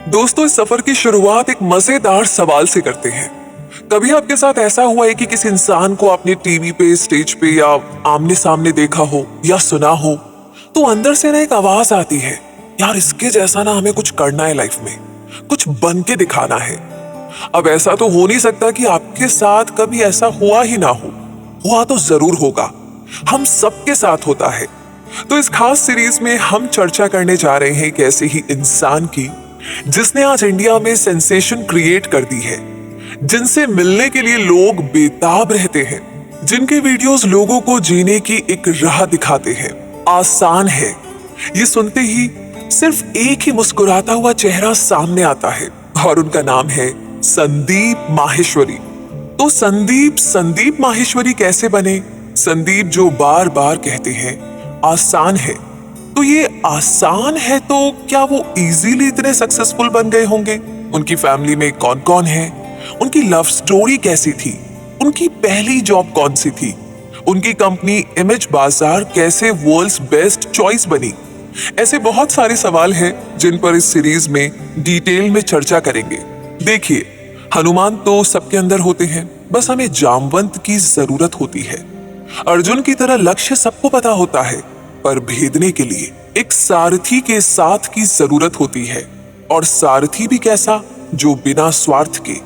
दोस्तों, इस सफर की शुरुआत एक मजेदार सवाल से करते हैं। कभी आपके साथ ऐसा हुआ है कि किसी इंसान को आपने टीवी पे, स्टेज पे या आमने सामने देखा हो या सुना हो, तो अंदर से ना एक आवाज आती है, यार इसके जैसा ना हमें कुछ करना है लाइफ में, कुछ बन के दिखाना है। अब ऐसा तो हो नहीं सकता कि आपके साथ कभी ऐसा हुआ ही ना हो, हुआ तो जरूर होगा, हम सबके साथ होता है। तो इस खास सीरीज में हम चर्चा करने जा रहे हैं एक ऐसे ही इंसान की जिसने आज इंडिया में सेंसेशन क्रिएट कर दी है, जिनसे मिलने के लिए लोग बेताब रहते हैं, जिनके वीडियोस लोगों को जीने की एक राह दिखाते हैं। आसान है, ये सुनते ही सिर्फ एक ही मुस्कुराता हुआ चेहरा सामने आता है और उनका नाम है संदीप माहेश्वरी। तो संदीप माहेश्वरी कैसे बने? संदीप जो बार बार कहते हैं आसान है, तो ये आसान है, तो क्या वो इजीली इतने सक्सेसफुल बन गए होंगे? उनकी फैमिली में कौन कौन है? उनकी लव स्टोरी कैसी थी? उनकी पहली जॉब कौन सी थी? उनकी कंपनी इमेज बाजार कैसे वर्ल्ड्स बेस्ट चॉइस बनी? ऐसे बहुत सारे सवाल हैं जिन पर इस सीरीज में डिटेल में चर्चा करेंगे। देखिए, हनुमान तो सबके अंदर होते हैं, बस हमें जामवंत की जरूरत होती है। अर्जुन की तरह लक्ष्य सबको पता होता है, पर भेदने के लिए एक सारथी के साथ की जरूरत होती है। और सारथी भी कैसा? जो बिना स्वार्थ के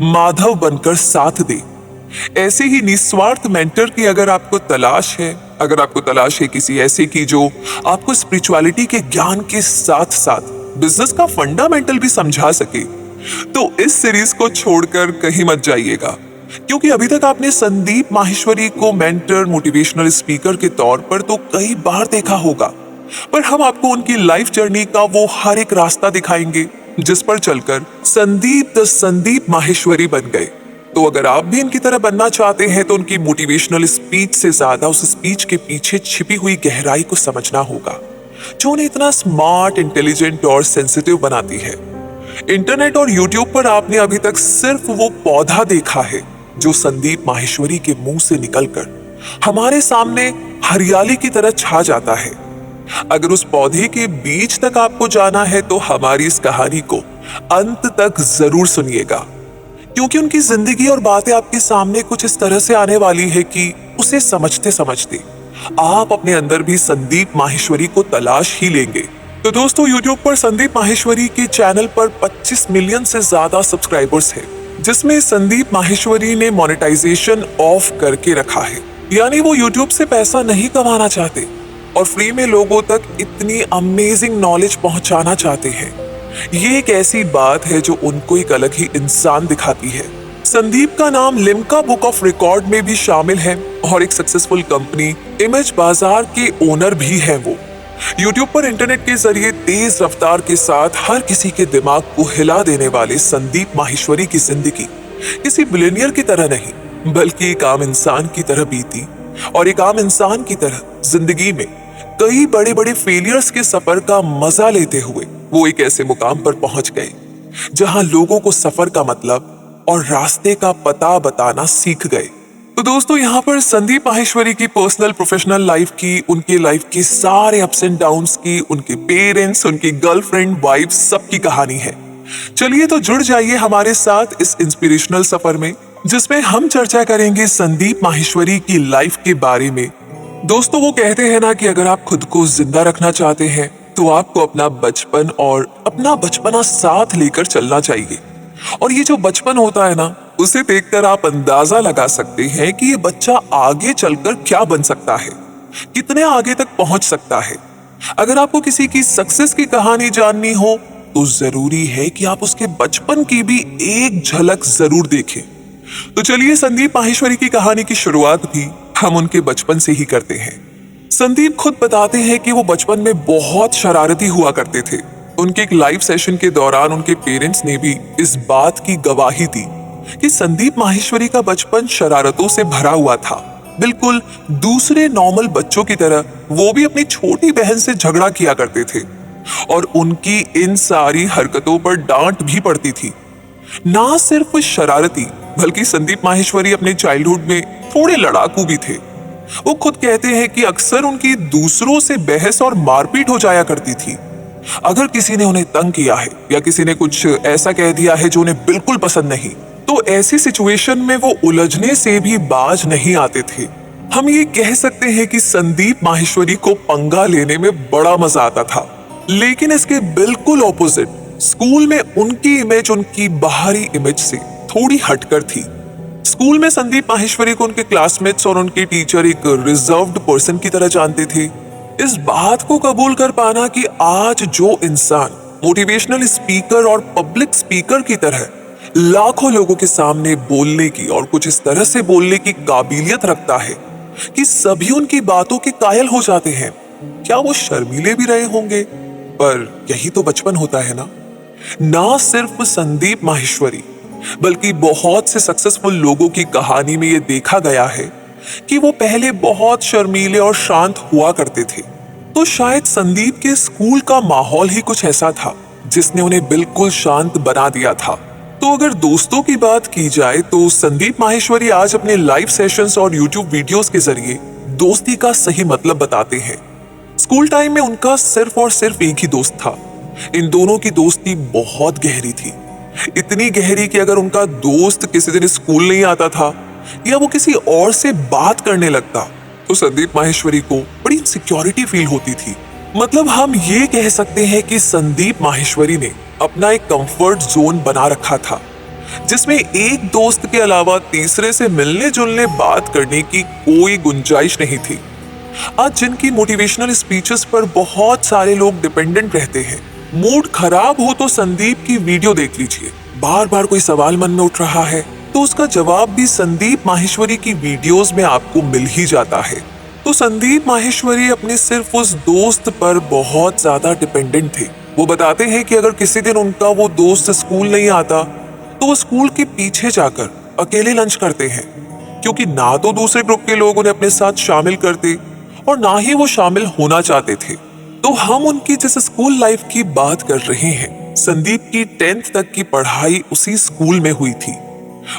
माधव बनकर साथ दे। ऐसे ही निस्वार्थ मेंटर की अगर आपको तलाश है, अगर आपको तलाश है किसी ऐसे की जो आपको स्पिरिचुअलिटी के ज्ञान के साथ साथ बिजनेस का फंडामेंटल भी समझा सके, तो इस सीरीज को छोड़कर कहीं मत जाइएगा, क्योंकि अभी तक आपने संदीप माहेश्वरी को मेंटर, मोटिवेशनल स्पीकर के तौर पर तो कई बार देखा होगा, पर हम आपको उनकी लाइफ जर्नी का वो हर एक रास्ता दिखाएंगे जिस पर चलकर संदीप माहेश्वरी बन गए। तो अगर आप भी इनकी तरह बनना चाहते हैं तो उनकी मोटिवेशनल स्पीच से ज्यादा उस स्पीच के पीछे छिपी हुई गहराई को समझना होगा, जो उन्हें इतना स्मार्ट, इंटेलिजेंट और सेंसिटिव बनाती है। इंटरनेट और यूट्यूब पर आपने अभी तक सिर्फ वो पौधा देखा है जो संदीप माहेश्वरी के मुंह से निकलकर हमारे सामने हरियाली की तरह छा जाता है। अगर उस पौधे के बीज तक आपको जाना है तो हमारी इस कहानी को अंत तक जरूर सुनिएगा, क्योंकि उनकी जिंदगी और बातें आपके सामने कुछ इस तरह से आने वाली है कि उसे समझते समझते आप अपने अंदर भी संदीप माहेश्वरी को तलाश ही लेंगे। तो दोस्तों, YouTube पर संदीप माहेश्वरी के चैनल पर 25 मिलियन से ज्यादा सब्सक्राइबर्स हैं, जिसमें संदीप माहेश्वरी ने मोनेटाइजेशन ऑफ करके रखा है, यानी वो YouTube से पैसा नहीं कमाना चाहते और फ्री में लोगों तक इतनी अमेजिंग नॉलेज पहुंचाना चाहते हैं। ये एक ऐसी बात है जो उनको एक अलग ही इंसान दिखाती है। संदीप का नाम लिम्का बुक ऑफ रिकॉर्ड में भी शामिल है और एक सक्सेसफुल कंपनी इमेज बाजार के ओनर भी है वो। YouTube पर इंटरनेट के जरिए तेज रफ्तार के साथ हर किसी के दिमाग को हिला देने वाले संदीप माहेश्वरी की जिंदगी किसी बिलियनियर की तरह नहीं, बल्कि एक आम इंसान की तरह बीती। और एक आम इंसान की तरह जिंदगी में कई बड़े बड़े फेलियर्स के सफर का मजा लेते हुए वो एक ऐसे मुकाम पर पहुंच गए जहां लोगों को सफर का मतलब और रास्ते का पता बताना सीख गए। तो दोस्तों, यहाँ पर संदीप माहेश्वरी की पर्सनल, प्रोफेशनल लाइफ की, उनके लाइफ की सारे अप्स एंड डाउन्स की, उनके पेरेंट्स, उनकी गर्लफ्रेंड, वाइफ, सबकी कहानी है। चलिए तो जुड़ जाइए हमारे साथ इस इंस्पिरेशनल सफर में, जिसमें हम चर्चा करेंगे संदीप माहेश्वरी की लाइफ के बारे में। दोस्तों, वो कहते हैं ना कि अगर आप खुद को जिंदा रखना चाहते हैं तो आपको अपना बचपन और अपना बचपना साथ लेकर चलना चाहिए। और ये जो बचपन होता है ना, उसे देखकर आप अंदाजा लगा सकते हैं कि ये बच्चा आगे चलकर क्या बन सकता है, कितने आगे तक पहुंच सकता है। अगर आपको किसी की सक्सेस की कहानी जाननी हो तो जरूरी है कि आप उसके बचपन की भी एक झलक जरूर देखें। तो चलिए संदीप माहेश्वरी की कहानी की शुरुआत भी हम उनके बचपन से ही करते हैं। संदीप खुद बताते हैं कि वो बचपन में बहुत शरारती हुआ करते थे। उनके एक लाइव सेशन के दौरान उनके पेरेंट्स ने भी इस बात की गवाही दी कि संदीप माहेश्वरी का बचपन शरारतों से भरा हुआ था। बिल्कुल दूसरे नॉर्मल बच्चों की तरह वो भी अपनी छोटी बहन से झगड़ा किया करते थे और उनकी इन सारी हरकतों पर डांट भी पड़ती थी। ना सिर्फ शरारती, बल्कि संदीप माहेश्वरी अपने चाइल्डहुड में थोड़े लड़ाकू भी थे। वो खुद कहते हैं कि अक्सर उनकी दूसरों से बहस और मारपीट हो जाया करती थी। अगर किसी ने उन्हें तंग किया है या किसी ने कुछ ऐसा कह दिया है जो उन्हें बिल्कुल पसंद नहीं, तो ऐसी सिचुएशन में वो उलझने से भी बाज नहीं आते थे। हम ये कह सकते हैं कि संदीप माहेश्वरी को पंगा लेने में बड़ा मजा आता था। लेकिन इसके बिल्कुल ऑपोजिट, स्कूल में उनकी इमेज उनकी बाहरी इमेज से थोड़ी हटकर थी। स्कूल में संदीप माहेश्वरी को उनके क्लासमेट्स और उनके टीचर एक रिजर्व्ड पर्सन की तरह जानते थे। इस बात को कबूल कर पाना कि आज जो इंसान मोटिवेशनल स्पीकर और पब्लिक स्पीकर की तरह लाखों लोगों के सामने बोलने की और कुछ इस तरह से बोलने की काबिलियत रखता है कि सभी उनकी बातों के कायल हो जाते हैं, क्या वो शर्मीले भी रहे होंगे? पर यही तो बचपन होता है ना सिर्फ संदीप माहेश्वरी बल्कि बहुत से सक्सेसफुल लोगों की कहानी में ये देखा गया है कि वो पहले बहुत शर्मीले और शांत हुआ करते थे। तो शायद संदीप के स्कूल का माहौल ही कुछ ऐसा था जिसने उन्हें बिल्कुल शांत बना दिया था। तो अगर दोस्तों की बात की जाए तो संदीप माहेश्वरी आज अपने लाइव सेशंस और यूट्यूब वीडियोस के जरिए दोस्ती का सही मतलब बताते हैं। स्कूल टाइम में उनका सिर्फ और सिर्फ एक ही दोस्त था। इन दोनों की दोस्ती बहुत गहरी थी, इतनी गहरी कि अगर उनका दोस्त किसी दिन स्कूल नहीं आता था या वो किसी और से बात करने लगता तो संदीप माहेश्वरी को बड़ी इनसिक्योरिटी फील होती थी। मतलब हम ये कह सकते हैं कि संदीप माहेश्वरी ने अपना एक कंफर्ट जोन बना रखा था जिसमें एक दोस्त के अलावा तीसरे से मिलने जुलने बात करने की कोई गुंजाइश नहीं थी। आज जिनकी मोटिवेशनल स्पीचेस पर बहुत सारे लोग डिपेंडेंट रहते हैं, मूड खराब हो तो संदीप की वीडियो देख लीजिए। बार बार कोई सवाल मन में उठ रहा है तो उसका जवाब भी संदीप माहेश्वरी की वीडियोस में आपको मिल ही जाता है। तो संदीप माहेश्वरी अपने सिर्फ उस दोस्त पर बहुत ज्यादा डिपेंडेंट थे। वो बताते हैं कि अगर किसी दिन उनका वो दोस्त स्कूल नहीं आता तो वो स्कूल के पीछे जाकर अकेले लंच करते हैं, क्योंकि ना तो दूसरे ग्रुप के लोग उन्हें अपने साथ शामिल करते और ना ही वो शामिल होना चाहते थे। तो हम उनकी जिस स्कूल लाइफ की बात कर रहे हैं, संदीप की 10th तक की पढ़ाई उसी स्कूल में हुई थी।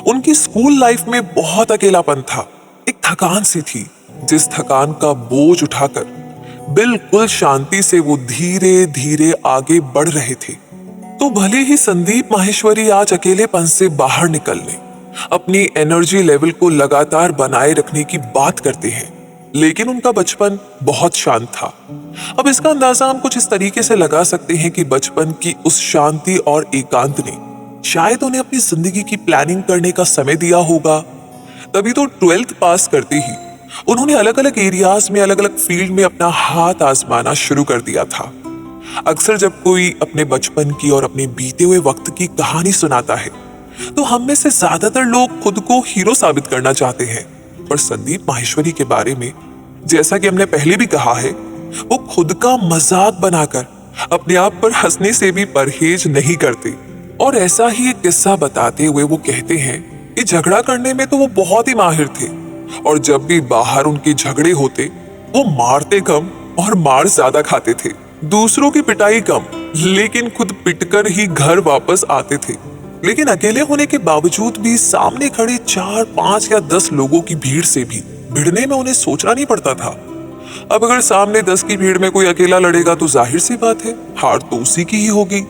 उनकी स्कूल लाइफ में बहुत अकेलापन था, एक थकान सी थी जिस थकान का बोझ उठाकर बिल्कुल शांति से वो धीरे धीरे आगे बढ़ रहे थे। तो भले ही संदीप माहेश्वरी आज अकेलेपन से बाहर निकलने, अपनी एनर्जी लेवल को लगातार बनाए रखने की बात करते हैं, लेकिन उनका बचपन बहुत शांत था। अब इसका अंदाजा हम कुछ इस तरीके से लगा सकते हैं कि बचपन की उस शांति और एकांत ने शायद उन्हें अपनी जिंदगी की प्लानिंग करने का समय दिया होगा। तभी तो 12th पास करते ही उन्होंने अलग अलग एरियाज में, अलग अलग फील्ड में अपना हाथ आजमाना शुरू कर दिया था। अक्सर जब कोई अपने बचपन की और अपने बीते हुए वक्त की कहानी सुनाता है तो हम में से ज्यादातर लोग खुद को हीरो साबित करना चाहते हैं, पर संदीप माहेश्वरी के बारे में, जैसा कि हमने पहले भी कहा है, वो खुद का मजाक बनाकर अपने आप पर हंसने से भी परहेज नहीं करते। और ऐसा ही एक किस्सा बताते हुए वो कहते हैं कि झगड़ा करने में तो वो बहुत ही माहिर थे और जब भी बाहर उनके झगड़े होते वो मारते कम और मार ज्यादा खाते थे। दूसरों की पिटाई कम, लेकिन खुद पिटकर ही घर वापस आते थे। लेकिन अकेले होने के बावजूद भी सामने खड़े 4, 5 या 10 लोगों की भीड़ से भी भिड़ने में उन्हें सोचना नहीं पड़ता था। अब अगर सामने 10 की भीड़ में कोई अकेला लड़ेगा तो जाहिर सी बात है हार तो उसी की ही होगी।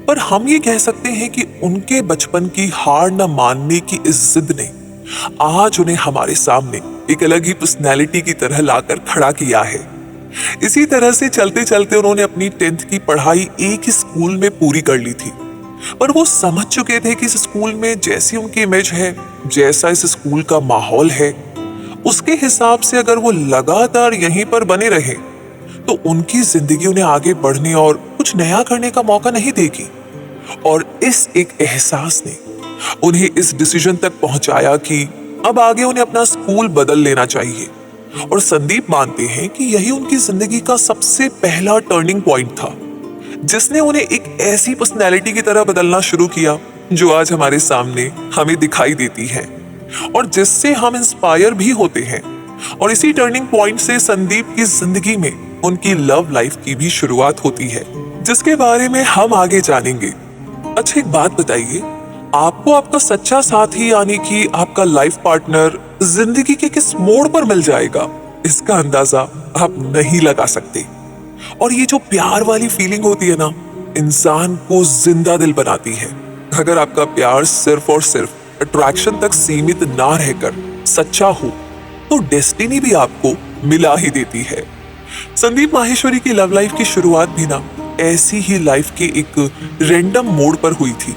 पर हम ये कह सकते हैं कि उनके बचपन की हार न मानने की इस जिद ने आज उन्हें हमारे सामने एक अलग ही पर्सनैलिटी की तरह लाकर खड़ा किया है। इसी तरह से चलते चलते उन्होंने अपनी 10th की पढ़ाई एक ही स्कूल में पूरी कर ली थी, पर वो समझ चुके थे कि इस स्कूल में जैसी उनकी इमेज है, जैसा इस स्कूल का माहौल है, उसके हिसाब से अगर वो लगातार यहीं पर बने रहे तो उनकी जिंदगी उन्हें आगे बढ़ने और कुछ नया करने का मौका नहीं देगी। और इस एक एहसास ने उन्हें इस डिसीजन तक पहुंचाया कि अब आगे उन्हें अपना स्कूल बदल लेना चाहिए। और संदीप मानते हैं कि यही उनकी जिंदगी का सबसे पहला टर्निंग पॉइंट था, जिसने उन्हें एक ऐसी पर्सनैलिटी की तरह बदलना शुरू किया जो आज हमारे सामने हमें दिखाई देती है और जिससे हम इंस्पायर भी होते हैं। और इसी टर्निंग पॉइंट से संदीप की जिंदगी में उनकी लव लाइफ की भी शुरुआत होती है, जिसके बारे में हम आगे जानेंगे। अच्छा, एक बात बताइए, आपको आपका सच्चा साथी यानी कि आपका लाइफ पार्टनर जिंदगी के किस मोड़ पर मिल जाएगा, इसका अंदाजा आप नहीं लगा सकते। और ये जो प्यार वाली फीलिंग होती है ना, इंसान को जिंदा दिल बनाती है। अगर आपका प्यार सिर्फ और सिर्फ अट्रैक्शन तक सीमित ना रहकर सच्चा हो तो डेस्टिनी भी आपको मिला ही देती है। संदीप माहेश्वरी की लव लाइफ की शुरुआत भी ना ऐसी ही लाइफ के एक रैंडम मोड़ पर हुई थी,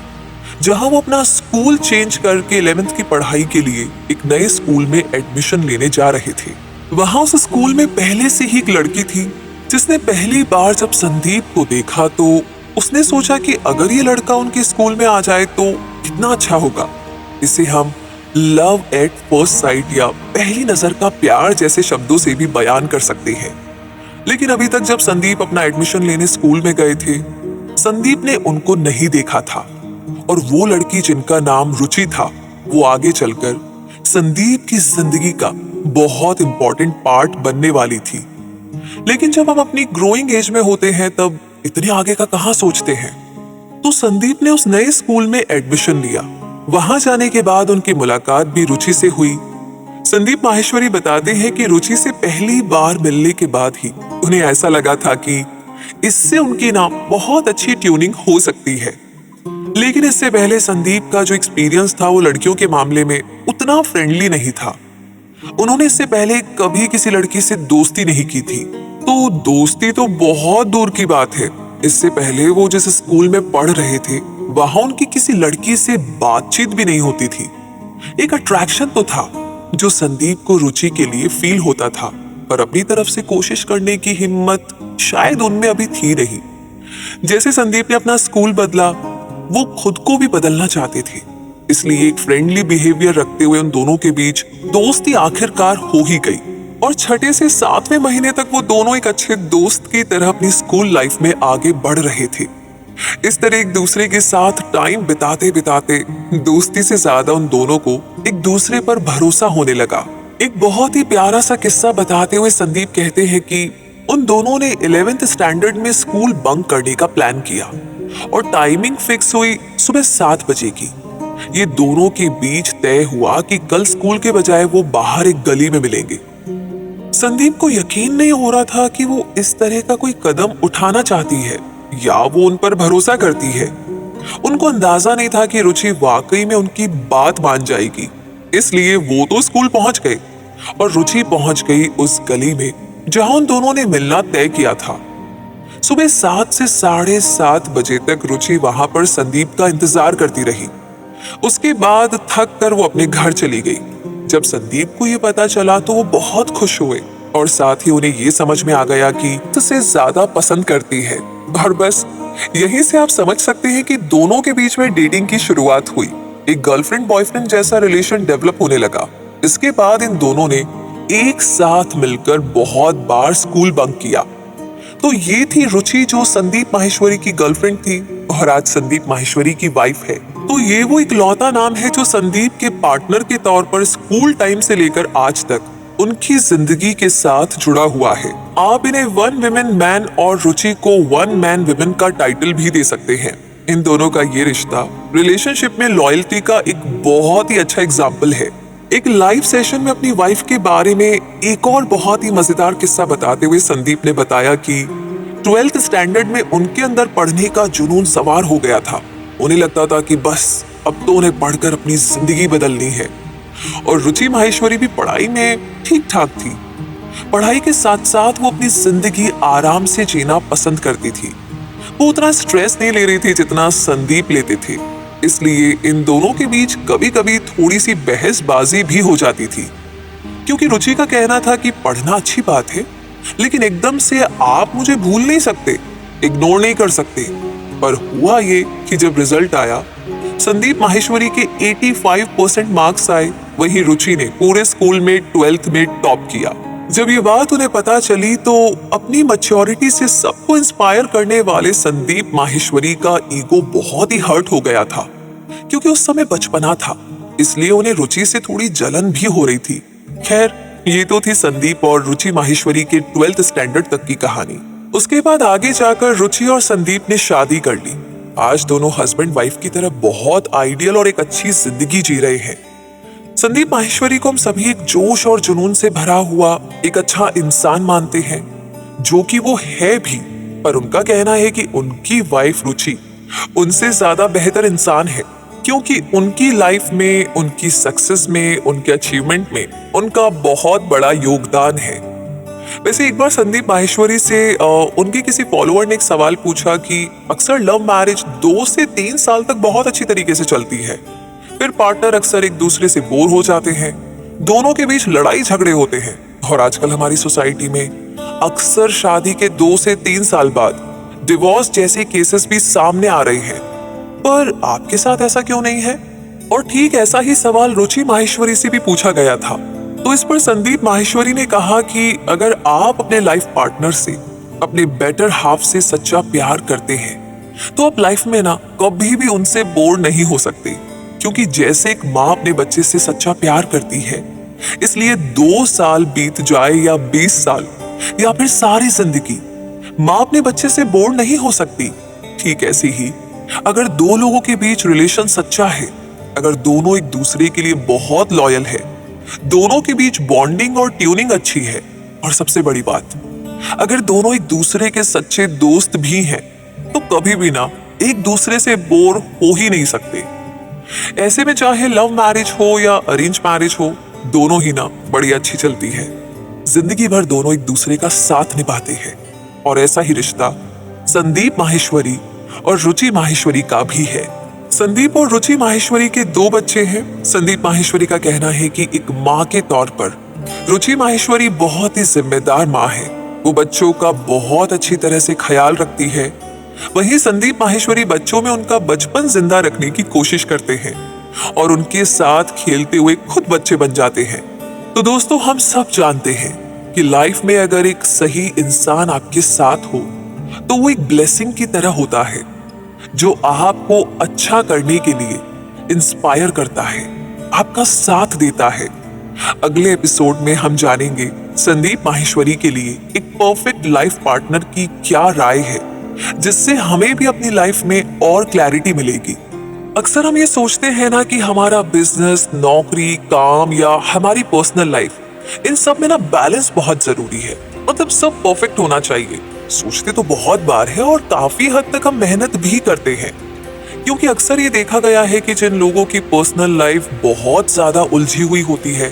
जहां वो अपना स्कूल चेंज करके 11th की पढ़ाई के लिए एक नए स्कूल में एडमिशन लेने जा रहे थे। वहां उस स्कूल में पहले से ही एक लड़की थी जिसने पहली बार जब संदीप को देखा तो उसने सोचा कि अगर ये लड़का उनके स्कूल में आ जाए तो कितना अच्छा होगा। इसे हम लव एट फर्स्ट साइट या पहली नजर का प्यार जैसे शब्दों से भी बयान कर सकते हैं। लेकिन अभी तक जब संदीप अपना एडमिशन लेने स्कूल में गए थे, संदीप ने उनको नहीं देखा था और वो लड़की जिनका नाम रुचि था वो आगे चलकर संदीप की जिंदगी का बहुत इंपॉर्टेंट पार्ट बनने वाली थी। लेकिन जब हम अपनी ग्रोइंग एज में होते हैं तब इतने आगे का कहां सोचते हैं। तो संदीप ने उस नए स्कूल में एडमिशन लिया। वहां जाने के बाद उनकी मुलाकात भी रुचि से हुई। संदीप माहेश्वरी बताते हैं कि रुचि से पहली बार मिलने के बाद ही उन्हें ऐसा लगा था कि इससे उनकी ना बहुत अच्छी ट्यूनिंग हो सकती है। लेकिन इससे पहले संदीप का जो एक्सपीरियंस था वो लड़कियों के मामले में उतना फ्रेंडली नहीं था। उन्होंने इससे पहले कभी किसी लड़की से दोस्ती नहीं की थी। तो दोस्ती तो बहुत दूर की बात है, इससे पहले वो जिस स्कूल में पढ़ रहे थे वहां उनकी किसी लड़की से बातचीत भी नहीं होती थी। एक अट्रैक्शन तो था जो संदीप को रुचि के लिए फील होता था, पर अपनी तरफ से कोशिश करने की हिम्मत शायद उनमें अभी थी नहीं। जैसे संदीप ने अपना स्कूल बदला, वो खुद को भी बदलना चाहते थे। इसलिए एक फ्रेंडली बिहेवियर रखते हुए उन दोनों के बीच दोस्ती आखिरकार हो ही गई और छठे से 7वें महीने तक वो दोनों एक अच्छे दोस्त की तरह अपनी स्कूल लाइफ में आगे बढ़ रहे थे। इस तरह एक दूसरे के साथ टाइम बिताते बिताते दोस्ती से ज्यादा उन दोनों को एक दूसरे पर भरोसा होने लगा। एक बहुत ही प्यारा सा किस्सा बताते हुए संदीप कहते हैं कि उन दोनों ने 11th स्टैंडर्ड में स्कूल बंक करने का प्लान किया और टाइमिंग फिक्स हुई सुबह 7 बजे की। ये दोनों के बीच तय हुआ कि कल स्कूल के बजाय वो बाहर एक गली में मिलेंगे। संदीप को यकीन नहीं हो रहा था कि वो इस तरह का कोई कदम उठाना चाहती है या वो उन पर भरोसा करती है। उनको अंदाजा नहीं था कि रुचि वाकई में उनकी बात मान जाएगी। इसलिए वो तो स्कूल पहुंच गए और रुचि पहुंच गई उस गली में जहां उन दोनों ने मिलना तय किया था। सुबह 7 से 7:30 बजे तक रुचि वहां पर संदीप का इंतजार करती रही। उसके बाद थक कर वो अपने घर चली गई। जब संदीप को ये पता चला तो वो बहुत खुश हुए और साथ ही उन्हें ये समझ में आ गया कि उससे ज्यादा पसंद करती है। और बस यहीं से आप समझ सकते हैं कि दोनों के बीच में डेटिंग की शुरुआत हुई। एक गर्लफ्रेंड बॉयफ्रेंड जैसा रिलेशन डेवलप होने लगा। इसके बाद इन दोनों ने एक साथ मिलकर बहुत बार स्कूल बंक किया। तो ये थी रुचि जो संदीप माहेश्वरी की गर्लफ्रेंड थी और आज संदीप माहेश्वरी की वाइफ है। तो ये वो इकलौता नाम है जो संदीप के पार्टनर के तौर पर स्कूल टाइम से लेकर आज तक उनकी जिंदगी के साथ जुड़ा हुआ है। आप इन्हें वन विमेन मैन और रुचि को वन मैन विमेन का टाइटल भी दे सकते हैं। इन दोनों का ये रिश्ता रिलेशनशिप में लॉयल्टी का एक बहुत ही अच्छा एग्जाम्पल है। एक लाइव सेशन में अपनी वाइफ के बारे में एक और बहुत ही मजेदार किस्सा बताते हुए संदीप ने बताया कि 12th स्टैंडर्ड में उनके अंदर पढ़ने का जुनून सवार हो गया था। उन्हें लगता था कि बस अब तो उन्हें पढ़कर अपनी जिंदगी बदलनी है। और रुचि माहेश्वरी भी पढ़ाई में ठीक ठाक थी। पढ़ाई के साथ साथ वो अपनी जिंदगी आराम से जीना पसंद करती थी। वो उतना स्ट्रेस नहीं ले रही थी जितना संदीप लेते थे। इसलिए इन दोनों के बीच कभी कभी थोड़ी सी बहसबाजी भी हो जाती थी, क्योंकि रुचि का कहना था कि पढ़ना अच्छी बात है, लेकिन एकदम से आप मुझे भूल नहीं सकते, इग्नोर नहीं कर सकते। पर हुआ ये कि जब रिजल्ट आया, संदीप माहेश्वरी के 85% मार्क्स आए, वहीं रुचि ने पूरे स्कूल में 12th में टॉप किया। जब ये बात उन्हें पता चली तो अपनी मैच्योरिटी से सबको इंस्पायर करने वाले संदीप माहेश्वरी का ईगो बहुत ही हर्ट हो गया था, क्योंकि उस समय बचपना था, इसलिए उन्हें रुचि से थोड़ी जलन भी हो रही थी। खैर, ये तो थी संदीप और रुचि माहेश्वरी के 12th स्टैंडर्ड तक की कहानी। उसके बाद आगे जाकर रुचि और संदीप ने शादी कर ली। आज दोनों हस्बैंड वाइफ की तरह बहुत आइडियल और एक अच्छी जिंदगी जी रहे हैं। संदीप माहेश्वरी को हम सभी एक जोश और जुनून से भरा हुआ एक अच्छा इंसान मानते हैं। जो कि वो है भी, पर उनका कहना है कि उनकी वाइफ रुचि उनसे ज्यादा बेहतर इंसान है, क्योंकि उनकी लाइफ में, उनकी सक्सेस में, उनके अचीवमेंट में उनका बहुत बड़ा योगदान है। वैसे एक बार संदीप माहेश्वरी से उनके किसी फॉलोअर ने एक सवाल पूछा कि अक्सर लव मैरिज 2 से 3 साल तक बहुत अच्छी तरीके से चलती है, फिर पार्टनर अक्सर एक दूसरे से बोर हो जाते हैं, दोनों के बीच लड़ाई झगड़े होते हैं, और आजकल हमारी सोसाइटी में अक्सर शादी के 2 से 3 साल बाद डिवोर्स जैसे केसेस भी सामने आ रहे हैं। पर आपके साथ ऐसा क्यों नहीं है? और ठीक ऐसा ही सवाल रुचि माहेश्वरी से भी पूछा गया था। तो इस पर संदीप माहेश्वरी ने कहा कि अगर आप अपने लाइफ पार्टनर से, अपने बेटर हाफ से सच्चा प्यार करते हैं तो आप लाइफ में ना कभी भी उनसे बोर नहीं हो सकते, क्योंकि जैसे एक माँ अपने बच्चे से सच्चा प्यार करती है, इसलिए 2 साल बीत जाए या 20 साल या फिर सारी जिंदगी माँ अपने बच्चे से बोर नहीं हो सकती। ठीक ऐसे ही अगर 2 लोगों के बीच रिलेशन सच्चा है, अगर दोनों एक दूसरे के लिए बहुत लॉयल है, दोनों के बीच बॉन्डिंग और ट्यूनिंग अच्छी है, और सबसे बड़ी बात, अगर दोनों एक दूसरे के सच्चे दोस्त भी हैं, तो कभी भी ना एक दूसरे से बोर हो ही नहीं सकते। ऐसे में चाहे लव मैरिज हो या अरेंज मैरिज हो, दोनों ही ना बड़ी अच्छी चलती है। जिंदगी भर दोनों एक दूसरे का साथ निभाते हैं, और ऐसा ही रिश्ता संदीप माहेश्वरी और रुचि माहेश्वरी का भी है। संदीप और रुचि माहेश्वरी के 2 बच्चे हैं। संदीप माहेश्वरी का कहना है कि एक माँ के तौर पर रुचि माहेश्वरी बहुत ही जिम्मेदार माँ है, वो बच्चों का बहुत अच्छी तरह से ख्याल रखती है। वहीं संदीप माहेश्वरी बच्चों में उनका बचपन जिंदा रखने की कोशिश करते हैं और उनके साथ खेलते हुए खुद बच्चे बन जाते हैं। तो दोस्तों, हम सब जानते हैं कि लाइफ में अगर एक सही इंसान आपके साथ हो तो वो एक ब्लेसिंग की तरह होता है, जो आपको अच्छा करने के लिए इंस्पायर करता है, आपका साथ देता है। अगले एपिसोड में हम जानेंगे संदीप माहेश्वरी के लिए एक परफेक्ट लाइफ पार्टनर की क्या राय है, जिससे हमें भी अपनी लाइफ में और क्लैरिटी मिलेगी। अक्सर हम ये सोचते हैं ना कि हमारा बिजनेस, नौकरी, काम या हमारी पर्सनल लाइफ, इन सब में ना बैलेंस बहुत जरूरी है, मतलब सब परफेक्ट होना चाहिए। सोचते तो बहुत बार है और काफी हद तक हम मेहनत भी करते हैं, क्योंकि अक्सर ये देखा गया है कि जिन लोगों की पर्सनल लाइफ बहुत ज्यादा उलझी हुई होती है,